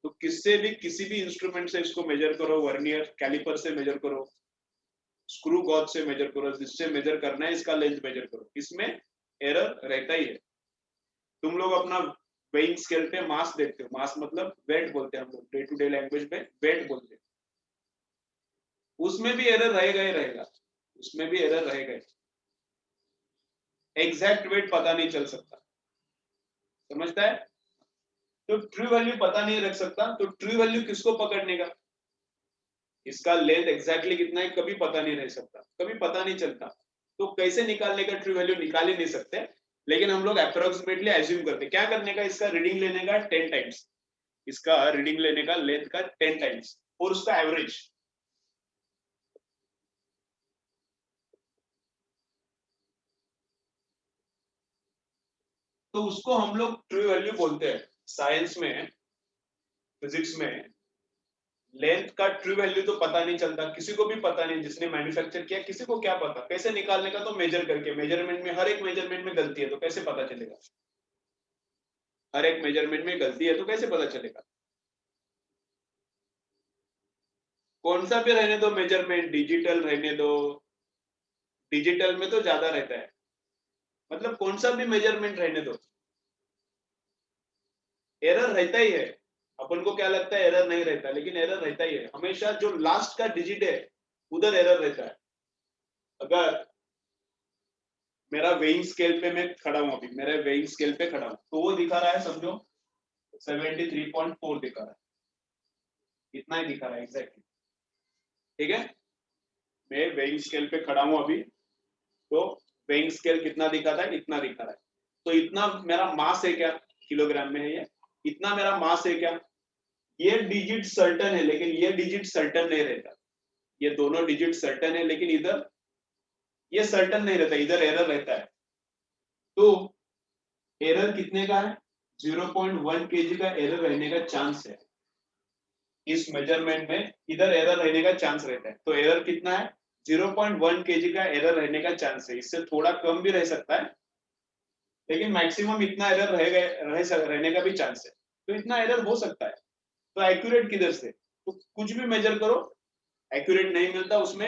तो किससे भी किसी भी इंस्ट्रूमेंट से इसको मेजर करो, वर्नियर कैलिपर से मेजर करो, स्क्रू गॉज से मेजर करो, जिससे मेजर करना है इसका लेंथ मेजर करो, इसमें एरर रहता ही है। तुम लोग अपना वेइंग स्केल पे मास देखते हो, मास मतलब वेट बोलते हैं हम लोग, डे टू डे लैंग्वेज में वेट बोलते हैं, उसमें भी एरर रहेगा ही रहेगा, उसमें भी एरर रहेगा। एग्जैक्ट वेट पता नहीं चल सकता, समझता है? तो ट्रू वैल्यू पता नहीं रख सकता, तो ट्रू वैल्यू किसको पकड़ने का, इसका लेंथ एग्जैक्टली कितना है कभी पता नहीं रह सकता, कभी पता नहीं चलता। तो कैसे निकालने का, ट्रू वैल्यू निकाल ही नहीं सकते, लेकिन हम लोग अप्रोक्सीमेटली एज्यूम करते, क्या करने का, इसका रीडिंग लेने का 10 टाइम्स, इसका रीडिंग लेने का लेंथ का 10 टाइम्स और उसका एवरेज। तो उसको हम लोग ट्रू वैल्यू बोलते हैं। साइंस में, फिजिक्स में लेंथ का ट्रू वैल्यू तो पता नहीं चलता, किसी को भी पता नहीं, जिसने मैन्युफैक्चर किया किसी को क्या पता कैसे निकालने का, तो मेजर करके, मेजरमेंट में हर एक मेजरमेंट में गलती है तो कैसे पता चलेगा, हर एक मेजरमेंट में गलती है तो कैसे पता चलेगा। कौन सा भी रहने दो मेजरमेंट, डिजिटल रहने दो, डिजिटल में तो ज्यादा रहता है, मतलब कौन सा भी मेजरमेंट रहने दो एरर रहता ही है। अपन को क्या लगता है एरर नहीं रहता, लेकिन एरर रहता ही है हमेशा, जो लास्ट का डिजिट है उधर एरर रहता है। अगर मेरा वेइंग स्केल पे मैं खड़ा हूं, अभी मेरे वेइंग स्केल पे खड़ा हूं तो वो दिखा रहा है समझो 73.4 दिखा रहा है, इतना ही दिखा रहा है एग्जैक्टली, ठीक है। मैं वेइंग स्केल पे खड़ा हूं अभी, तो वेइंग स्केल कितना दिखाता है, इतना दिखा रहा है, तो इतना मेरा मास है क्या, किलोग्राम में है ये, इतना मेरा मास है क्या, ये डिजिट सर्टन है लेकिन ये डिजिट सर्टन नहीं रहता, ये दोनों डिजिट सर्टन है लेकिन इधर ये सर्टन नहीं रहता, इधर एरर रहता है। तो एरर कितने का है, 0.1 kg का एरर रहने का चांस है इस मेजरमेंट में, इधर एरर रहने का चांस रहता है। तो एरर कितना है, 0.1 kg का एरर रहने का चांस है, इससे थोड़ा कम भी रह सकता है लेकिन मैक्सिमम इतना एरर रहने का भी चांस है, तो इतना एरर हो सकता है। तो एक्यूरेट किधर से, तो कुछ भी मेजर करो एक्यूरेट नहीं मिलता, उसमें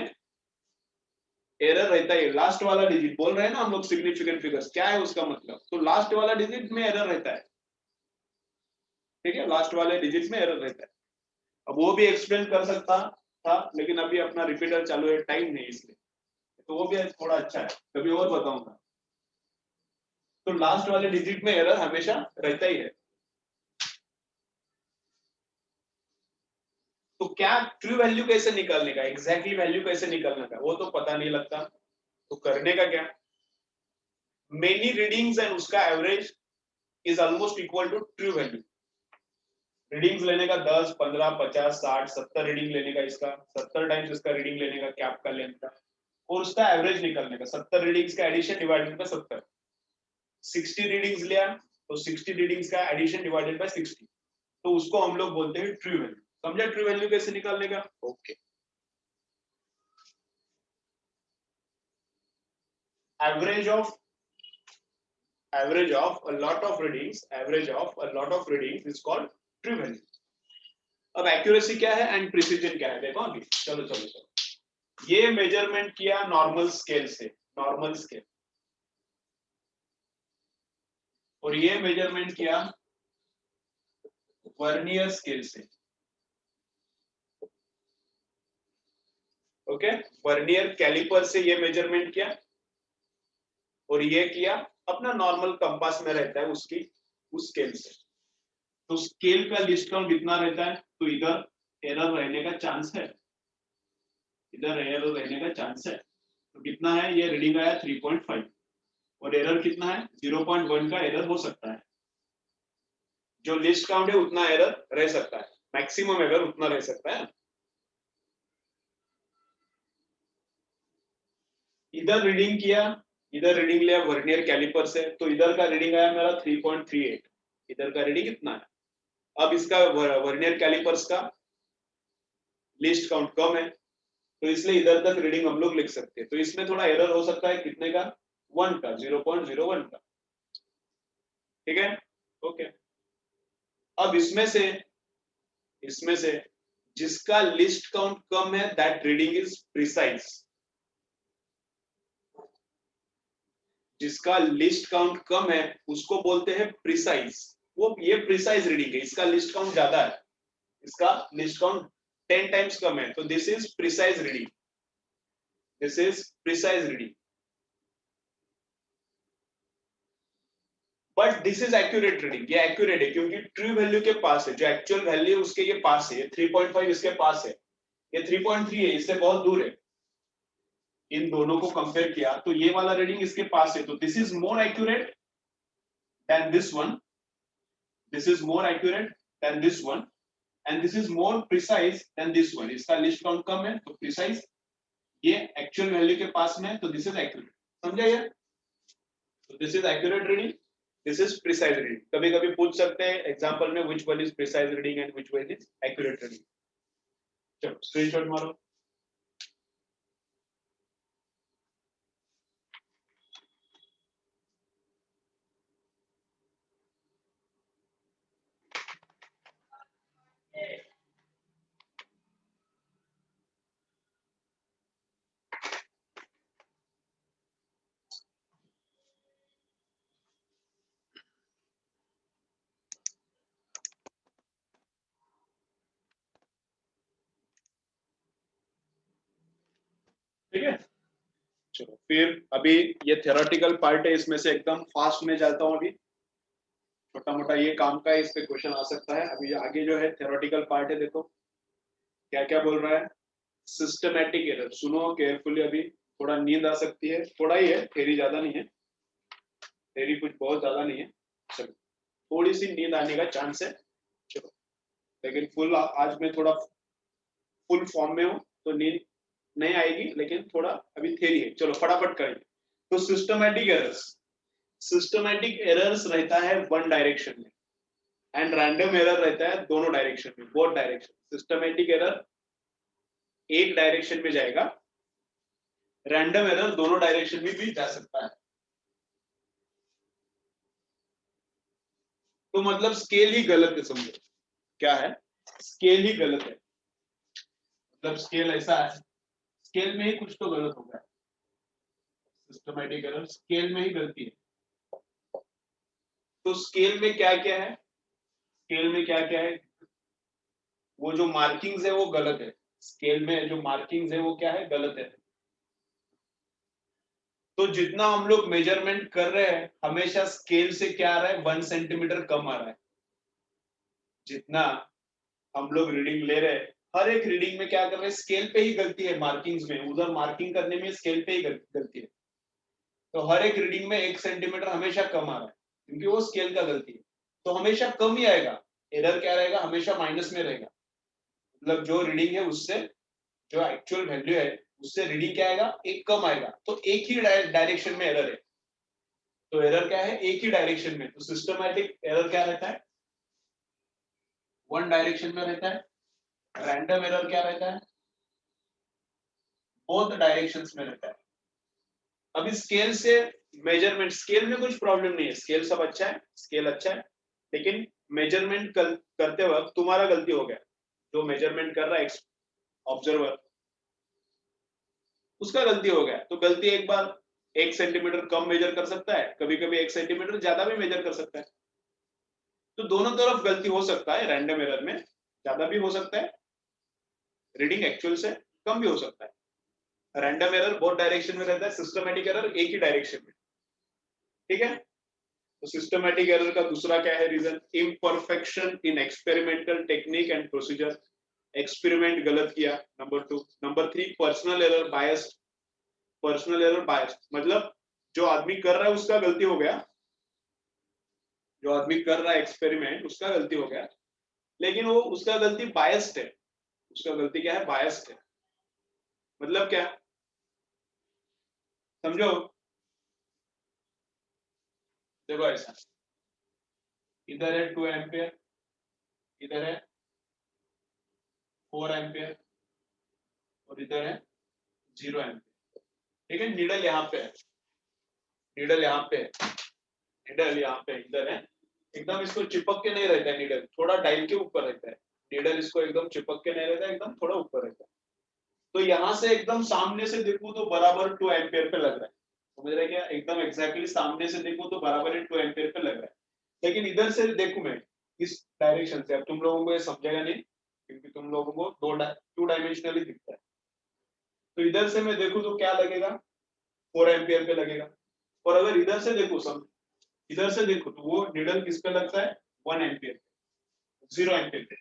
एरर रहता है। लास्ट वाला डिजिट बोल रहे हैं ना हम लोग, सिग्निफिकेंट फिगर्स क्या है उसका मतलब, तो लास्ट वाला डिजिट में एरर रहता है, ठीक है, लास्ट वाले डिजिट में एरर रहता है। अब वो भी एक्सप्लेन कर सकता था लेकिन अभी अपना रिपीटर चालू है, टाइम नहीं इसलिए, तो वो भी थोड़ा अच्छा है, कभी और बताऊंगा। तो लास्ट वाले डिजिट में एरर हमेशा रहता ही है। तो क्या ट्रू वैल्यू कैसे निकालने का, एग्जैक्टली वैल्यू कैसे निकालने का, वो तो पता नहीं लगता, तो करने का क्या, मेनी रीडिंग्स एंड उसका average is almost equal to true value. Readings लेने का 10, 15, 50, 60, 70 रीडिंग लेने का, इसका 70 टाइम्स इसका रीडिंग लेने का कैप का लेंथ का, और उसका एवरेज निकालने का, 70 रीडिंग्स का एडिशन डिवाइडेड बाय 70, 60 रीडिंग्स लिया तो 60 रीडिंग्स का एडिशन डिवाइडेड बाय 60, तो उसको हम लोग बोलते हैं ट्रू वैल्यू। समझा ट्रू वैल्यू कैसे निकालने का, okay. Average of a lot of readings, average of a lot of readings is called true value। अब एक्यूरेसी क्या है एंड प्रिसीजन क्या है देखो अभी, चलो चलो चलो, ये मेजरमेंट किया नॉर्मल स्केल से, नॉर्मल स्केल, और ये मेजरमेंट किया वर्नियर स्केल से, ओके, वर्नियर कैलिपर से ये मेजरमेंट किया, और ये किया अपना नॉर्मल कंपास में रहता है उसकी, उस स्केल से। तो स्केल का लिस्ट काउंट कितना रहता है, तो इधर एरर रहने का चांस है, इधर एरर रहने का चांस है, तो कितना है, ये रीडिंग आया 3.5 और एरर कितना है 0.1 का एरर हो सकता है, जो लिस्ट काउंट है उतना एरर रह सकता है, मैक्सिमम अगर उतना रह सकता है। इधर रीडिंग किया, इधर रीडिंग लिया वर्नियर कैलिपर से, तो इधर का रीडिंग आया मेरा 3.38, इधर का रीडिंग इतना है। अब इसका वर्नियर कैलिपर्स का लिस्ट काउंट कम है, तो इसलिए इधर तक रीडिंग हम लोग लिख सकते हैं। तो इसमें थोड़ा एरर हो सकता है, कितने का, 1 का, 0.01 का, ठीक है, ओके। अब इसमें से जिसका लिस्ट काउंट कम है दैट रीडिंग इज प्रिसाइज, जिसका लिस्ट काउंट कम है उसको बोलते हैं प्रिसाइज। वो ये प्रिसाइज रीडिंग है, इसका लिस्ट काउंट ज्यादा है, इसका लिस्ट काउंट 10 टाइम्स कम है, तो this is precise reading, this is precise reading. But this is accurate reading, ये एक्यूरेट है क्योंकि ट्रू वैल्यू के पास है, जो एक्चुअल वैल्यू उसके ये पास है, 3.5 इसके पास है, ये 3.3 है, इससे बहुत दूर है। इन दोनों को कंपेयर किया तो ये वाला रीडिंग इसके पास है, तो this is more accurate than this one, this is more accurate than this one, and this is more precise than this one. इसका लिस्ट काउंट कम है तो प्रिसाइज, ये एक्चुअल वैल्यू के पास में है तो दिस इज एक्यूरेट। समझा यार? तो this is accurate reading, this is precise reading. कभी कभी पूछ सकते हैं एग्जांपल में which one is precise reading and which one is accurate reading. चलो स्क्रीनशॉट मारो। ठीक है, चलो फिर अभी ये थ्योरेटिकल पार्ट है, इसमें से एकदम फास्ट में जाता हूँ। अभी छोटा मोटा ये काम का है, इस पे क्वेश्चन आ सकता है। अभी आगे जो है थ्योरेटिकल पार्ट है, देखो क्या क्या बोल रहा है। सिस्टमैटिक एरर, सुनो केयरफुली, अभी थोड़ा नींद आ सकती है, थोड़ा ही है, थेरी ज्यादा नहीं है, थेरी कुछ बहुत ज्यादा नहीं है, चलो थोड़ी सी नींद आने का चांस है, चलो। लेकिन फुल आज मैं थोड़ा फुल फॉर्म में हूँ तो नींद नहीं आएगी, लेकिन थोड़ा अभी थेरी है, चलो फटाफट करेंगे। तो सिस्टमैटिक एरर्स रहता है वन डायरेक्शन में, एंड रैंडम एरर रहता है दोनों डायरेक्शन में, बोथ डायरेक्शन। सिस्टमैटिक एरर एक डायरेक्शन में जाएगा, रैंडम एरर दोनों डायरेक्शन में भी जा सकता है। तो मतलब स्केल ही गलत है, समझो क्या है, स्केल ही गलत है, मतलब स्केल ऐसा है, स्केल में ही कुछ तो गलत होगा। सिस्टमैटिक एरर स्केल में ही गलती है। तो स्केल में क्या क्या है, स्केल में क्या क्या है, वो जो मार्किंग्स है वो गलत है, स्केल में जो मार्किंग्स है वो क्या है, गलत है। तो जितना हम लोग मेजरमेंट कर रहे हैं हमेशा स्केल से क्या आ रहा है, 1 सेंटीमीटर कम आ रहा है। जितना हम लोग रीडिंग ले रहे हैं, हर एक रीडिंग में क्या कर रहे हैं, स्केल पे ही गलती है, मार्किंग्स में, उधर मार्किंग करने में स्केल पे ही गलती है। तो हर एक रीडिंग में 1 सेंटीमीटर हमेशा कम आ रहा है, क्योंकि वो स्केल का गलती है, तो हमेशा कम ही आएगा। एरर क्या रहेगा, हमेशा माइनस में रहेगा, मतलब जो रीडिंग है उससे, जो एक्चुअल वैल्यू है उससे रीडिंग क्या आएगा, एक कम आएगा, तो एक ही डायरेक्शन में एरर है। तो एरर क्या है, एक ही डायरेक्शन में। तो सिस्टमैटिक एरर क्या रहता है, वन डायरेक्शन में रहता है। रैंडम एरर क्या रहता है, बोथ डायरेक्शंस में रहता है। अभी स्केल से मेजरमेंट, स्केल में कुछ प्रॉब्लम नहीं है, स्केल सब अच्छा है, स्केल अच्छा है, लेकिन मेजरमेंट करते वक्त तुम्हारा गलती हो गया, जो मेजरमेंट कर रहा है ऑब्जर्वर, उसका गलती हो गया। तो गलती एक बार 1 सेंटीमीटर कम मेजर कर सकता है, कभी कभी 1 सेंटीमीटर ज्यादा भी मेजर कर सकता है। तो दोनों तरफ गलती हो सकता है, रैंडम एरर में ज्यादा भी हो सकता है, रीडिंग एक्चुअल से कम भी हो सकता है। रैंडम एरर बहुत डायरेक्शन में रहता है, सिस्टमैटिक एरर एक ही डायरेक्शन में, ठीक है। तो सिस्टमैटिक एरर का दूसरा क्या है reason, imperfection in experimental technique and procedure, experiment गलत किया, number 2। Number 3 personal error biased, personal error biased मतलब जो आदमी कर रहा है उसका गलती हो गया, जो आदमी कर रहा है एक्सपेरिमेंट उसका गलती हो गया, लेकिन वो उसका गलती बायस्ड है, उसका गलती क्या है, बायस्ड है। मतलब क्या, समझो, देखो ऐसा, इधर है 2 एम्पियर, इधर है 4 एम्पियर, और इधर है 0 एम्पियर। ठीक है, नीडल यहाँ पे है, नीडल यहाँ पे है, नीडल यहाँ पे इधर है, एकदम इसको चिपक के नहीं रहता है नीडल, थोड़ा डायल के ऊपर रहता है नीडल, इसको एकदम चिपक के नहीं रहता है, एकदम थोड़ा ऊपर रहता है। तो यहाँ से एकदम सामने से देखूं तो बराबर 2 एम्पियर पे लग रहा है, समझ रहे क्या, एकदम एग्जैक्टली सामने से देखूं तो बराबर 2 एम्पियर पे लग रहा है। लेकिन इधर से देखूं मैं इस डायरेक्शन से, अब तुम लोगों को ये समझेगा नहीं क्योंकि तुम लोगों को 2 डायमेंशनली दिखता है। तो इधर से मैं देखूं तो क्या लगेगा, 4 एम्पियर पे लगेगा। और अगर इधर से देखो, सब इधर से देखो तो वो निडल किस पे लगता है, 1 एम्पियर, 0 एम्पियर पे,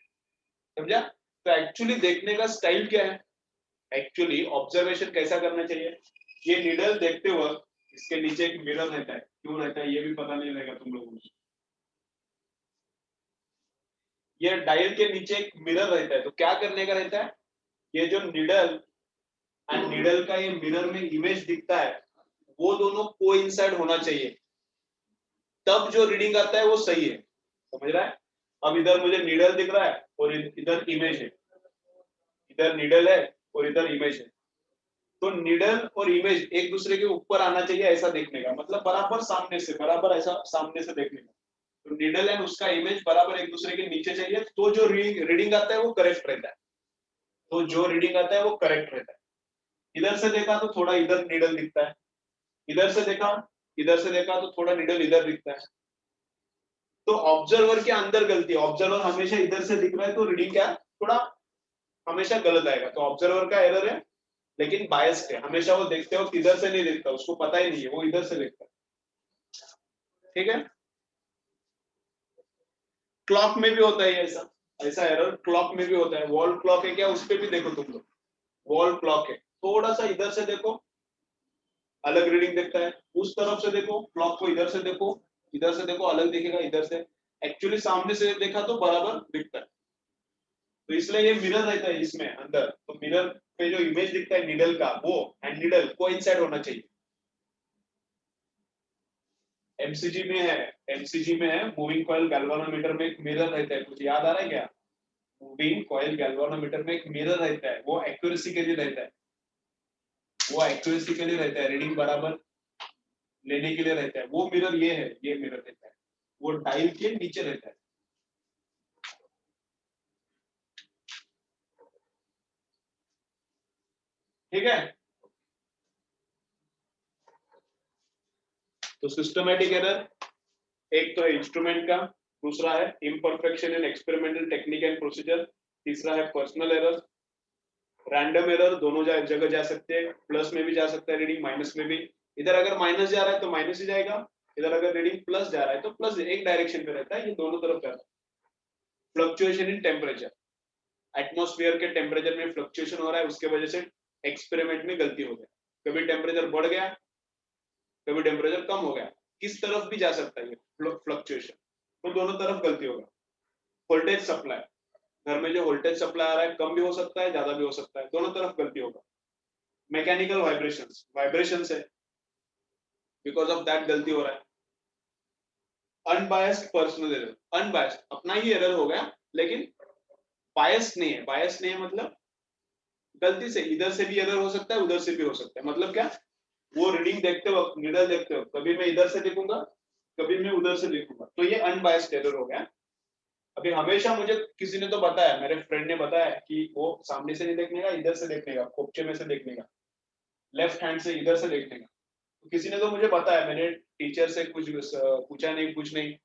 समझा। तो एक्चुअली देखने का स्टाइल क्या है, एक्चुअली ऑब्जर्वेशन कैसा करना चाहिए, ये निडल देखते वक्त इसके नीचे एक मिरर रहता है, क्यों रहता है ये भी पता नहीं रहेगा तुम लोगों को। ये डायल के नीचे एक मिरर रहता है, तो क्या करने का रहता है, ये जो निडल एंड निडल का ये मिरर में इमेज दिखता है, वो दोनों कोइंसाइड होना चाहिए, तब जो रीडिंग आता है वो सही है, समझ रहा है। अब इधर मुझे नीडल दिख रहा है और इधर इमेज है, इधर नीडल है और इधर इमेज है, तो नीडल और इमेज एक दूसरे के ऊपर आना चाहिए, ऐसा देखने का मतलब बराबर सामने से, बराबर ऐसा सामने से देखने का। तो नीडल एंड उसका इमेज बराबर एक दूसरे के नीचे चाहिए, तो जो रीडिंग आता है वो करेक्ट रहता है, तो जो रीडिंग आता है वो करेक्ट रहता है। इधर से देखा तो थोड़ा इधर नीडल दिखता है, इधर से देखा, इधर से देखा तो थोड़ा नीडल इधर दिखता है। तो ऑब्जर्वर के अंदर गलती है, ऑब्जर्वर हमेशा इधर से दिख रहा है तो रीडिंग क्या है, थोड़ा हमेशा गलत आएगा, तो ऑब्जर्वर का एरर है, लेकिन बायस्ड है, हमेशा वो देखते हो इधर से नहीं देखता, उसको पता ही नहीं है, वो इधर से देखता है। ठीक है, क्लॉक में भी होता है ऐसा, ऐसा एरर क्लॉक में भी होता है, वॉल क्लॉक है क्या, उस पर भी देखो तुम लोग, वॉल क्लॉक है, थोड़ा सा इधर से देखो अलग रीडिंग देखता है, उस तरफ से देखो क्लॉक को, इधर से देखो अलग दिखेगा, इधर से एक्चुअली सामने से देखा तो बराबर दिखता है। तो इसलिए ये मिरर रहता है इसमें अंदर, तो मिरर पे जो इमेज दिखता है निडल का, वो एंड निडल कोइंसाइड होना चाहिए। एमसीजी में है, एमसीजी में है, मूविंग कॉइल गैल्वानोमीटर में एक मिरर रहता है, कुछ याद आ रहा है क्या, मूविंग कॉइल गैल्वानोमीटर में एक मिरर रहता है, वो एक्यूरेसी के लिए रहता है, वो एक्यूरेसी के लिए रहता है, रीडिंग बराबर लेने के लिए रहता है, वो मिरर ये है, ये मिरर रहता है, वो डायल के नीचे रहता है। ठीक है, तो सिस्टमैटिक एरर एक तो है इंस्ट्रूमेंट का, दूसरा है imperfection in experimental technique and procedure, तीसरा है पर्सनल एरर। रैंडम एरर दोनों जगह जा सकते हैं, प्लस में भी जा सकता है रीडिंग, माइनस में भी, इधर अगर माइनस जा रहा है तो माइनस ही जाएगा, इधर अगर रीडिंग प्लस जा रहा है तो प्लस, एक डायरेक्शन पे रहता है, ये दोनों तरफ जाता है। फ्लक्चुएशन इन टेम्परेचर, एटमॉस्फेयर के टेम्परेचर में फ्लक्चुएशन हो रहा है, उसके वजह से एक्सपेरिमेंट में गलती हो गया, कभी टेम्परेचर बढ़ गया, कभी टेम्परेचर कम हो गया, किस तरफ भी जा सकता है ये फ्लक्चुएशन, तो दोनों तरफ गलती होगा। वोल्टेज सप्लाई, घर में जो वोल्टेज सप्लाई आ रहा है कम भी हो सकता है, ज्यादा भी हो सकता है, दोनों तरफ गलती होगा। मैकेनिकल वाइब्रेशंस, वाइब्रेशंस है, बिकॉज ऑफ दैट गलती हो रहा है। अनबायस्ड पर्सनल एरर, अनबायस्ड अपना ही एरर हो गया, लेकिन बायस्ड नहीं है, बायस्ड नहीं है मतलब गलती से इधर से भी एरर हो सकता है, उधर से भी हो सकता है, मतलब क्या, वो रीडिंग देखते वक्त, निडल देखते वक्त कभी मैं इधर से देखूंगा, कभी मैं उधर से देखूंगा, तो ये अनबायस्ड एरर हो गया। अभी हमेशा मुझे किसी ने तो बताया, मेरे फ्रेंड ने बताया कि वो सामने से नहीं देखने का, इधर से देखने का, खोपचे में से देखने का, लेफ्ट हैंड से इधर से देखने का, तो किसी ने तो मुझे बताया, मैंने टीचर से कुछ पूछा नहीं, कुछ नहीं,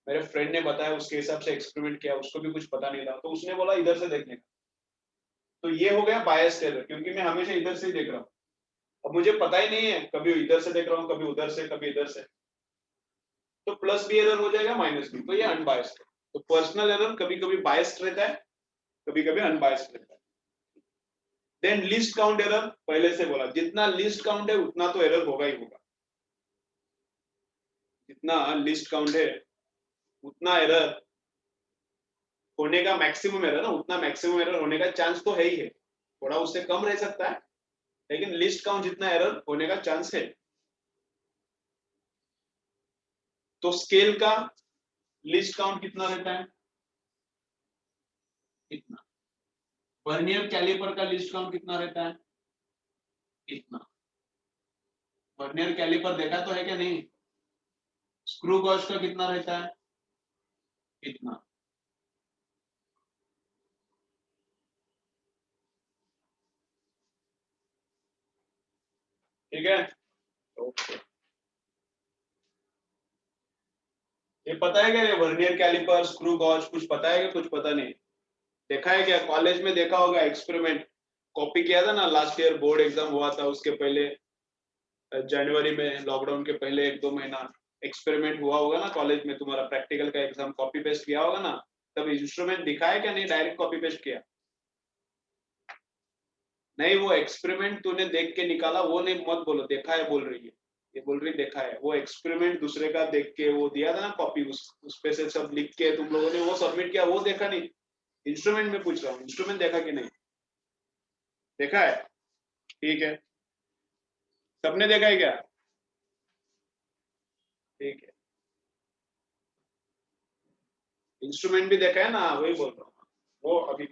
मेरे फ्रेंड ने बताया, उसके हिसाब से एक्सपेरिमेंट किया, उसको भी कुछ पता नहीं था, तो उसने बोला इधर से देखने का, तो ये हो गया बायस्ड एरर, क्योंकि मैं हमेशा इधर से ही देख रहा हूँ, अब मुझे पता ही नहीं है, कभी इधर से देख रहा हूँ, कभी उधर से, कभी इधर से, तो प्लस भी एरर हो जाएगा, माइनस भी, तो ये अनबायस्ड है। तो पर्सनल एरर कभी कभी बायस्ड रहता है, कभी कभी अनबायस्ड रहता है। देन लीस्ट काउंट एरर, पहले से बोला, जितना लीस्ट काउंट है उतना तो एरर होगा ही होगा, जितना लीस्ट काउंट है उतना एरर होने का मैक्सिमम एरर ना, उतना मैक्सिमम एरर होने का चांस तो है ही है, थोड़ा उससे कम रह सकता है, लेकिन लीस्ट काउंट जितना एरर होने का चांस है। तो स्केल का लीस्ट काउंट कितना रहता है? इतना। वर्नियर कैलिपर का लीस्ट काउंट कितना रहता है? इतना। वर्नियर कैलिपर देखा तो है क्या नहीं? स्क्रू गॉज का कितना रहता है? इतना। ठीक है, ओके। ये पता है क्या, ये वर्नियर कैलिपर स्क्रू गॉज कुछ पता है क्या? कुछ पता नहीं, देखा है क्या? कॉलेज में देखा होगा, एक्सपेरिमेंट कॉपी किया था ना, लास्ट ईयर बोर्ड एग्जाम हुआ था उसके पहले, जनवरी में, लॉकडाउन के पहले 1-2 महीना एक्सपेरिमेंट हुआ होगा ना कॉलेज में, तुम्हारा प्रैक्टिकल का एग्जाम कॉपी पेस्ट किया होगा ना, तब इंस्ट्रूमेंट दिखाया क्या नहीं, डायरेक्ट कॉपी पेस्ट किया? नहीं, वो एक्सपेरिमेंट तूने देख के निकाला वो नहीं, मत बोलो देखा है बोल रही है, ये बोल रही देखा है। वो एक्सपेरिमेंट दूसरे का देख के वो दिया था ना कॉपी, उस पे से सब लिख के तुम लोगों ने वो सबमिट किया, वो देखा नहीं? इंस्ट्रूमेंट में पूछ रहा हूँ, इंस्ट्रूमेंट देखा कि नहीं? देखा है, ठीक है। सबने देखा है क्या? ठीक है, इंस्ट्रूमेंट भी देखा है ना, वही बोल रहा हूँ। वो अभी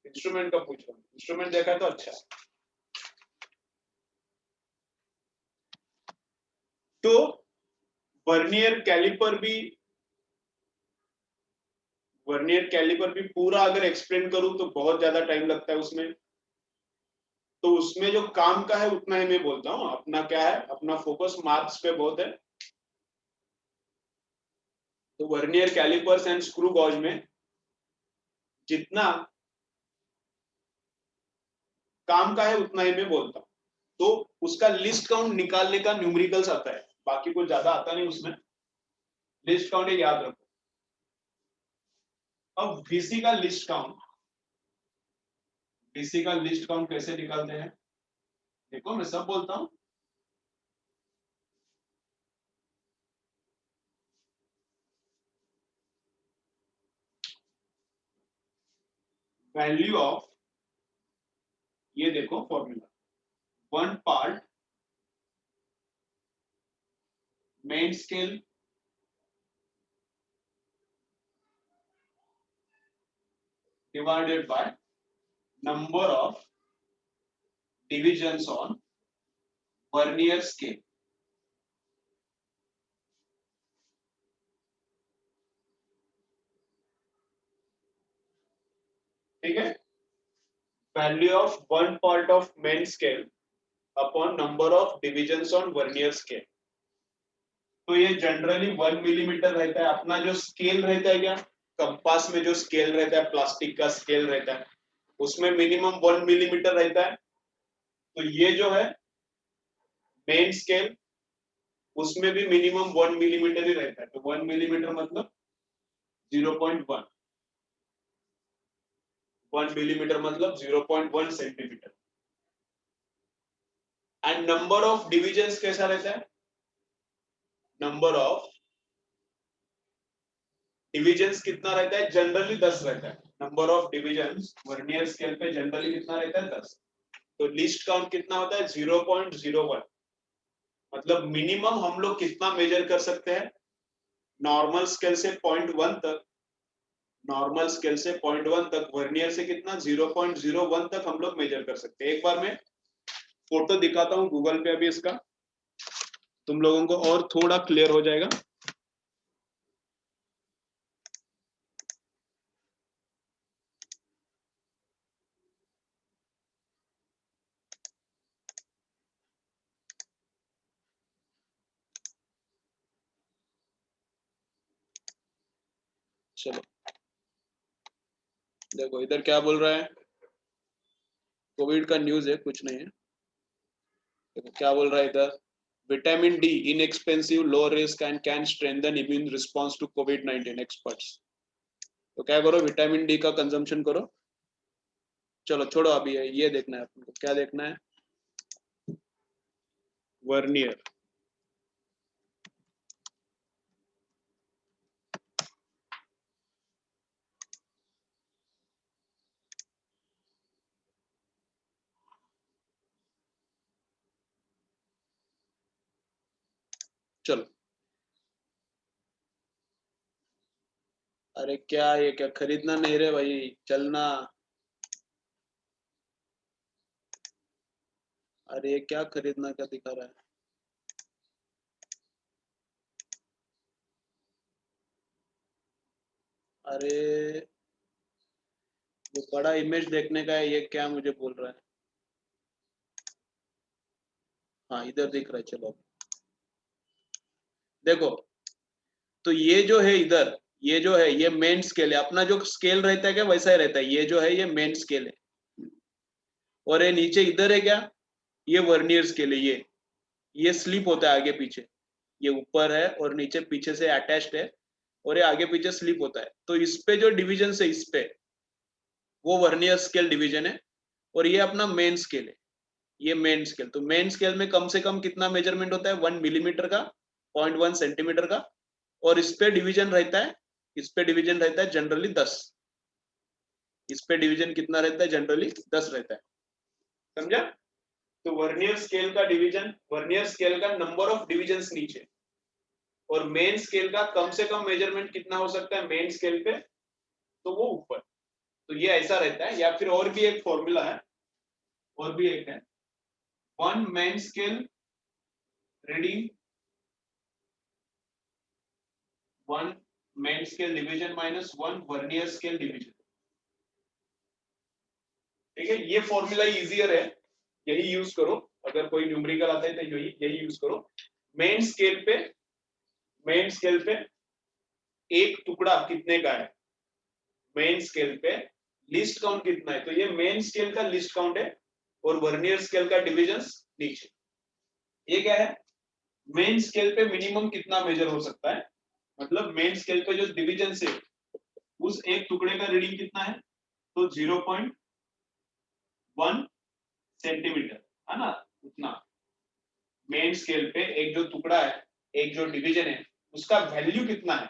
इंस्ट्रूमेंट का पूछ रहा हूँ, इंस्ट्रूमेंट देखा है तो अच्छा है। तो वर्नियर कैलिपर भी, वर्नियर कैलिपर भी पूरा अगर एक्सप्लेन करूं तो बहुत ज्यादा टाइम लगता है उसमें, तो उसमें जो काम का है उतना ही मैं बोलता हूँ। अपना क्या है, अपना फोकस मार्क्स पे बहुत है। तो vernier calipers and screw gauge में जितना काम का है उतना ही मैं बोलता हूँ। तो उसका लिस्ट काउंट निकालने का न्यूमेरिकल्स आता है, बाकी कुछ ज्यादा आता नहीं उसमें, लिस्ट काउंट याद रखो। अब वीसी का लिस्ट काउंट, वीसी का लिस्ट काउंट कैसे निकालते हैं? देखो मैं सब बोलता हूँ। वैल्यू ऑफ, ये देखो formula, one part main scale divided by number of divisions on vernier scale. ठीक है, value of one part of main scale upon number of divisions on vernier scale. तो ये जनरली 1 मिलीमीटर रहता है। अपना जो स्केल रहता है क्या, कंपास में जो स्केल रहता है, प्लास्टिक का स्केल रहता है, उसमें मिनिमम 1 मिलीमीटर रहता है। तो ये जो है मेन स्केल, उसमें भी मिनिमम 1 मिलीमीटर ही रहता है। तो 1 मिलीमीटर मतलब 0.1, 1 मिलीमीटर मतलब 0.1 centimetre. And number of divisions कैसा रहता है? नंबर ऑफ डिविजन्स कितना रहता है? जनरली 10 रहता है। Number of divisions vernier scale पे जनरली कितना रहता है? 10। तो लिस्ट काउंट कितना होता है? 0.01। मतलब मिनिमम हम लोग कितना मेजर कर सकते हैं? नॉर्मल स्केल से 0.1 तक, नॉर्मल स्केल से 0.1 तक, वर्नियर से कितना? 0.01 तक हम लोग मेजर कर सकते हैं। एक बार मैं फोटो दिखाता हूँ गूगल पे अभी इसका, तुम लोगों को और थोड़ा क्लियर हो जाएगा। चलो देखो इधर क्या बोल रहा है, कोविड का न्यूज है, कुछ नहीं है। देखो क्या बोल रहा है इधर, vitamin D inexpensive, low risk and can strengthen immune response to कोविड-19 एक्सपर्ट्स। तो क्या करो, विटामिन डी का कंजम्पशन करो। चलो छोड़ो, अभी है ये देखना है अपन को, क्या देखना है? वर्नियर, चलो, अरे क्या ये क्या खरीदना नहीं रे भाई, चलना। अरे ये क्या खरीदना, क्या दिखा रहा है? अरे ये बड़ा इमेज देखने का है, ये क्या मुझे बोल रहा है? हाँ इधर दिख रहा है, चलो देखो। तो ये जो है इधर, ये जो है ये मेन स्केल है, अपना जो स्केल रहता है क्या वैसा ही रहता है, ये जो है ये मेन स्केल है। और ये नीचे इधर है क्या, ये वर्नियर स्केल है। ये स्लिप होता है आगे पीछे, ये ऊपर है और नीचे पीछे से अटैच्ड है, और ये आगे पीछे स्लिप होता है। तो इस पे जो डिवीजन है इस पे, वो वर्नियर स्केल डिवीजन है। और ये अपना मेन स्केल है, ये मेन स्केल। तो मेन स्केल में कम से कम कितना मेजरमेंट होता है, 1 मिलीमीटर का, 0.1 सेंटीमीटर का। और इस पे डिवीजन रहता है, इस पे डिवीजन रहता है जनरली 10। इस पे डिवीजन कितना रहता है, जनरली 10 रहता है। समझा? तो वर्नियर स्केल का डिवीजन, वर्नियर स्केल का नंबर ऑफ डिविजन्स नीचे, और मेन स्केल का कम से कम मेजरमेंट कितना हो सकता है मेन स्केल पे, तो वो ऊपर। तो ये ऐसा रहता है। या फिर और भी एक फॉर्मूला है, और भी एक है, 1 main scale reading, 1 main scale division minus 1 vernier scale division. ठीक है, ये फॉर्मूला इजियर है, यही यूज करो। अगर कोई न्यूमेरिकल आता है तो यही यही यूज करो। मेन स्केल पे, मेन स्केल पे एक टुकड़ा कितने का है, मेन स्केल पे लिस्ट काउंट कितना है, तो ये मेन स्केल का लिस्ट काउंट है, और वर्नियर स्केल का डिविजन्स नीचे। ये क्या है, मेन स्केल पे मिनिमम कितना मेजर हो सकता है, मतलब मेन स्केल पे जो डिविजन है उस एक टुकड़े का रीडिंग कितना है, तो 0.1 सेंटीमीटर, है ना, उतना। मेन स्केल पे एक जो टुकड़ा है, एक जो डिवीजन है, उसका वैल्यू कितना है,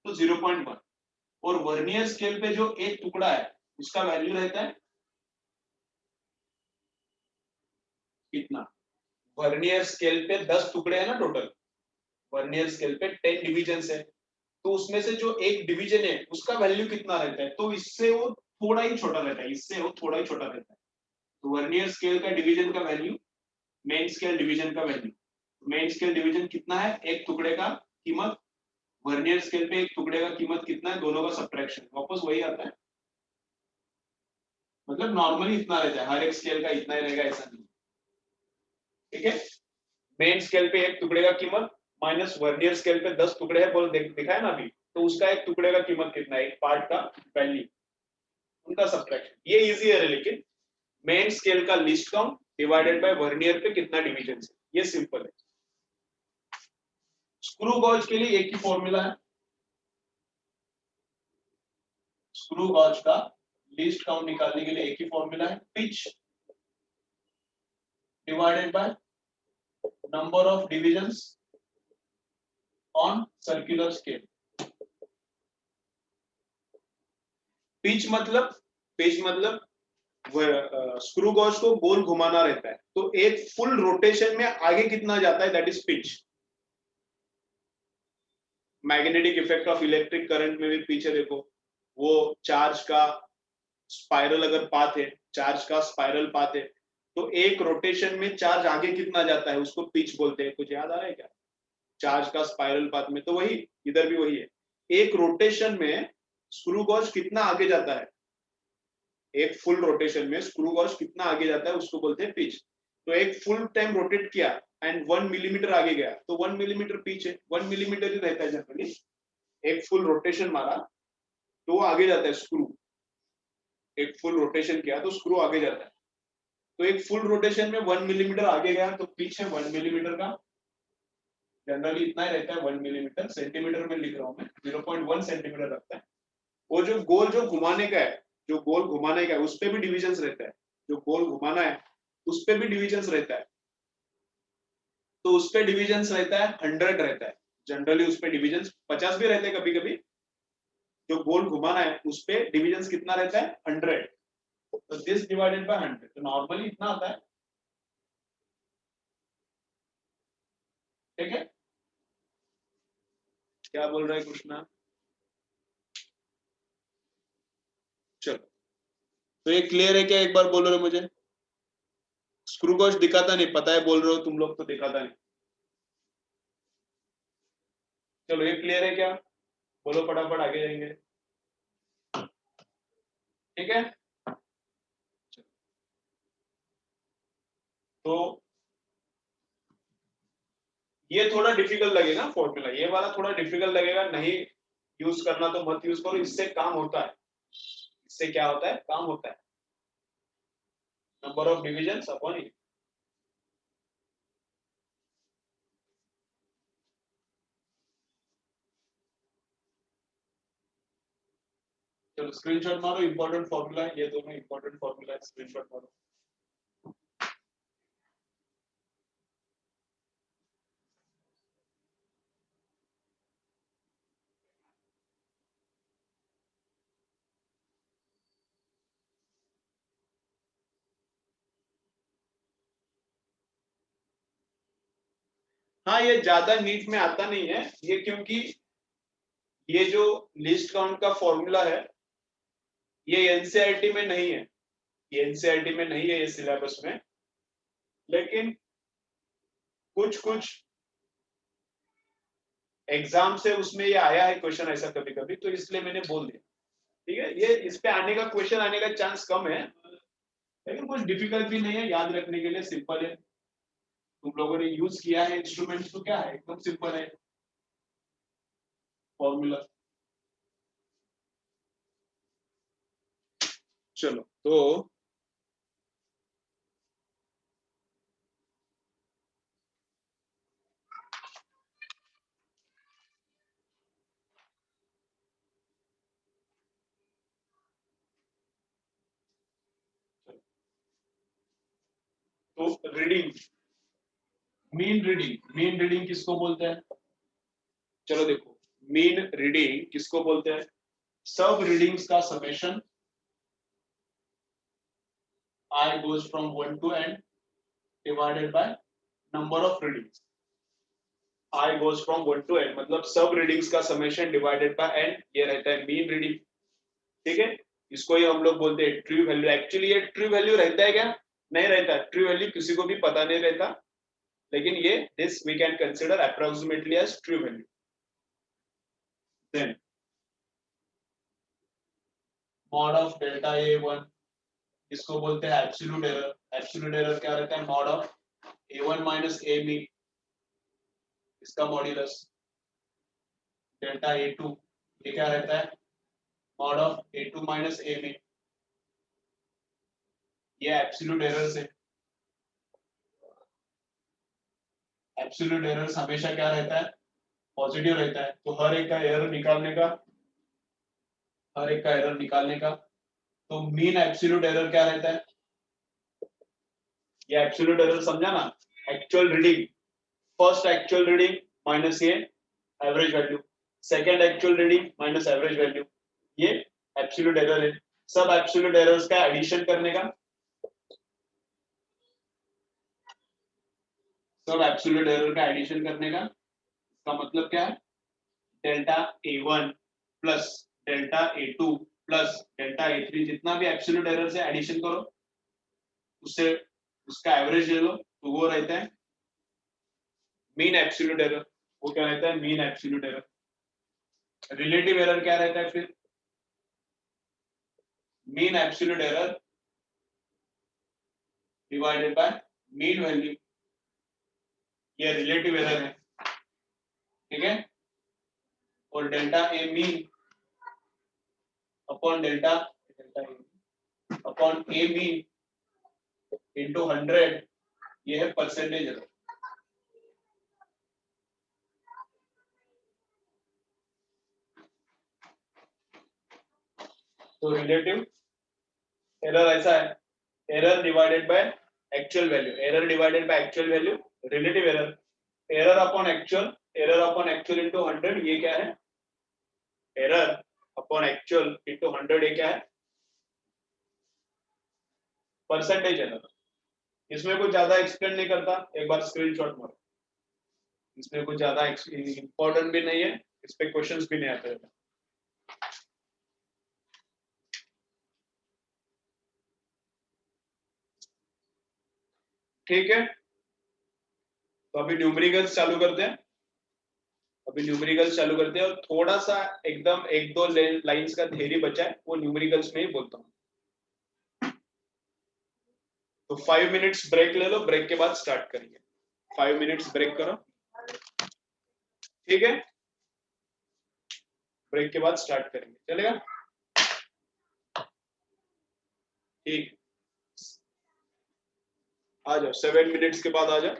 तो 0.1। और वर्नियर स्केल पे जो एक टुकड़ा है उसका वैल्यू रहता है कितना। वर्नियर स्केल पे 10 टुकड़े हैं ना टोटल, वर्नियर स्केल पे 10 डिविजन्स है, तो उसमें से जो एक डिवीजन है उसका वैल्यू कितना रहता है, तो इससे वो थोड़ा ही छोटा रहता है, इससे वो थोड़ा ही छोटा रहता है। तो वर्नियर स्केल का डिवीजन का वैल्यू, मेन स्केल डिवीजन का वैल्यू। मेन स्केल डिवीजन कितना है, एक टुकड़े का कीमत, वर्नियर स्केल पे एक टुकड़े का कीमत कितना है, दोनों का सब्ट्रैक्शन वापस वही आता है। मतलब नॉर्मली इतना रहता है, हर एक स्केल का इतना ही रहेगा ऐसा नहीं। ठीक है, मेन स्केल पे एक टुकड़े का कीमत माइनस वर्नियर स्केल पे 10 टुकड़े है, बोल दिखा है ना अभी, तो उसका एक टुकड़े का कीमत कितना है, एक पार्ट का वैल्यू, उनका सब्ट्रैक्शन। ये इजी है, लेकिन मेन स्केल का list count divided by vernier पे कितना डिवीजन है, ये सिंपल है। स्क्रू गॉज के लिए एक ही फॉर्मूला है, स्क्रू गॉज का लिस्ट काउंट निकालने के लिए एक ही फॉर्मूला है, pitch divided by number of divisions on circular scale. Pitch मतलब, पिच मतलब स्क्रू गॉज को गोल घुमाना रहता है, तो एक फुल रोटेशन में आगे कितना जाता है, that is pitch. Magnetic effect of electric current में भी पीछे देखो, वो चार्ज का स्पाइरल अगर पाथ है, चार्ज का स्पाइरल पाथ है, तो एक रोटेशन में चार्ज आगे कितना जाता है उसको पिच बोलते हैं। कुछ याद आ रहा है क्या, चार्ज का स्पाइरल पाथ में, तो वही इधर भी वही है, एक रोटेशन में स्क्रू गॉज कितना आगे जाता है, एक फुल रोटेशन में स्क्रू गॉज कितना आगे जाता है उसको बोलते हैं पिच। तो एक फुल टाइम रोटेट किया एंड 1 मिलीमीटर आगे गया, तो 1 मिलीमीटर पिच है, 1 मिलीमीटर ही रहता है जनरली। एक फुल रोटेशन मारा तो आगे जाता है स्क्रू, एक फुल रोटेशन किया तो स्क्रू आगे जाता है। तो एक फुल रोटेशन में 1 मिलीमीटर आगे गया तो पिच है 1 मिलीमीटर का, जनरली इतना ही रहता है 1 मिलीमीटर, सेंटीमीटर में लिख रहा हूँ मैं, 0.1 सेंटीमीटर रखता है। वो जो गोल जो घुमाने का है, जो गोल घुमाने का है उस पे भी डिविजन्स रहता है, जो गोल घुमाना है उस पे भी डिविजन्स रहता है, तो उस पे डिविजन्स रहता है 100 रहता है, जनरली उस पे डिविजन्स 50 भी रहते हैं कभी कभी। जो गोल घुमाना है उस पे डिविजन्स कितना रहता है, 100, तो दिस डिवाइडेड बाय 100, तो नॉर्मली इतना आता है। ठीक है, क्या बोल रहा है कृष्णा? चलो, तो ये क्लियर है क्या? एक बार बोलो रे मुझे। स्क्रू कॉस्ट दिखाता नहीं, पता है बोल रहे हो तुम लोग तो दिखाता नहीं। चलो, ये क्लियर है क्या? बोलो फटाफट, आगे जाएंगे। ठीक है, तो ये थोड़ा डिफिकल्ट लगेगा फॉर्मूला, ये वाला थोड़ा डिफिकल्ट लगेगा, नहीं यूज करना तो मत यूज करो, इससे काम होता है। इससे क्या होता है? काम होता है। नंबर ऑफ डिविजन अपॉन ई। चलो स्क्रीनशॉट मारो, इंपॉर्टेंट फॉर्मूला है ये, दोनों इंपॉर्टेंट फॉर्मूला है, स्क्रीनशॉट मारो। हाँ, ये ज्यादा नीट में आता नहीं है ये, क्योंकि ये जो लिस्ट काउंट का फॉर्मूला है ये एनसीईआरटी में नहीं है, ये एनसीईआरटी में नहीं है ये सिलेबस में, लेकिन कुछ कुछ एग्जाम से उसमें ये आया है क्वेश्चन ऐसा कभी कभी, तो इसलिए मैंने बोल दिया। ठीक है, ये इस पे आने का क्वेश्चन आने का चांस कम है, लेकिन कुछ डिफिकल्ट भी नहीं है, याद रखने के लिए सिंपल है। तुम लोगों ने यूज किया है इंस्ट्रूमेंट, तो क्या है, एकदम सिंपल है फॉर्मूला। चलो, तो रीडिंग, मीन रीडिंग किसको बोलते हैं? चलो देखो, मीन रीडिंग किसको बोलते हैं? सब रीडिंग्स का summation I goes from 1 to n divided by number of readings. I goes from 1 to n मतलब सब रीडिंग्स का समेशन डिवाइडेड बाय n, ये रहता है मीन रीडिंग। ठीक है, इसको ही हम लोग बोलते हैं ट्रू वैल्यू। एक्चुअली ये ट्रू वैल्यू रहता है क्या? नहीं रहता। ट्रू वैल्यू किसी को भी पता नहीं रहता, लेकिन ये this we can consider approximately as true value. Then mod of delta a1 इसको बोलते हैं एब्सोल्यूट एरर। एब्सोल्यूट एरर क्या रहता है? Mod of a1 minus a mean, इसका मॉड्यूलस। डेल्टा a2 ये क्या रहता है? Mod of a2 minus a mean, ये एब्सोल्यूट एरर से। एब्सोल्यूट एरर हमेशा क्या रहता है? पॉजिटिव रहता है। तो हर एक का एरर निकालने का, हर एक का एरर निकालने का, तो मीन एब्सोल्यूट एरर क्या रहता है? ये एब्सोल्यूट एरर समझा ना? Actual reading, first actual reading minus ये average value, second actual reading minus average value, ये एब्सोल्यूट एरर है। सब एब्सोल्यूट एरर्स का एडिशन करने का, सब एब्सोल्यूट एरर का एडिशन करने का, इसका मतलब क्या है? Delta a1 plus delta a2 plus delta a3, जितना भी एब्सोल्यूट एरर से एडिशन करो उससे उसका एवरेज ले लो, तो वो रहता है मीन एब्सोल्यूट एरर। वो क्या रहता है? Mean absolute error. Relative error क्या रहता है फिर? Mean absolute error divided by mean value, ये रिलेटिव एरर है। ठीक है, और delta A mean upon delta upon A mean into 100, ये है परसेंटेज एरर। तो रिलेटिव एरर ऐसा है, error divided by actual value, error divided by actual value, relative error. Error upon actual, error upon actual into 100, ये क्या है? Error upon actual into 100, ये क्या है? Percentage error. इसमें कुछ ज्यादा एक्सप्लेन नहीं करता, एक बार स्क्रीनशॉट मारो। इसमें कुछ ज्यादा इंपॉर्टेंट भी नहीं है, इस पे क्वेश्चंस भी नहीं आते थे। ठीक है, तो अभी न्यूमेरिकल्स चालू करते हैं। और थोड़ा सा एकदम एक दो लाइंस का थ्योरी बचा है, वो न्यूमेरिकल्स में ही बोलता हूँ। तो 5 मिनट्स ब्रेक ले लो, ब्रेक के बाद स्टार्ट करेंगे। 5 मिनट्स ब्रेक करो, ठीक है, ब्रेक के बाद स्टार्ट करेंगे, चलेगा? ठीक, आ जाओ 7 मिनट्स के बाद आ जाओ।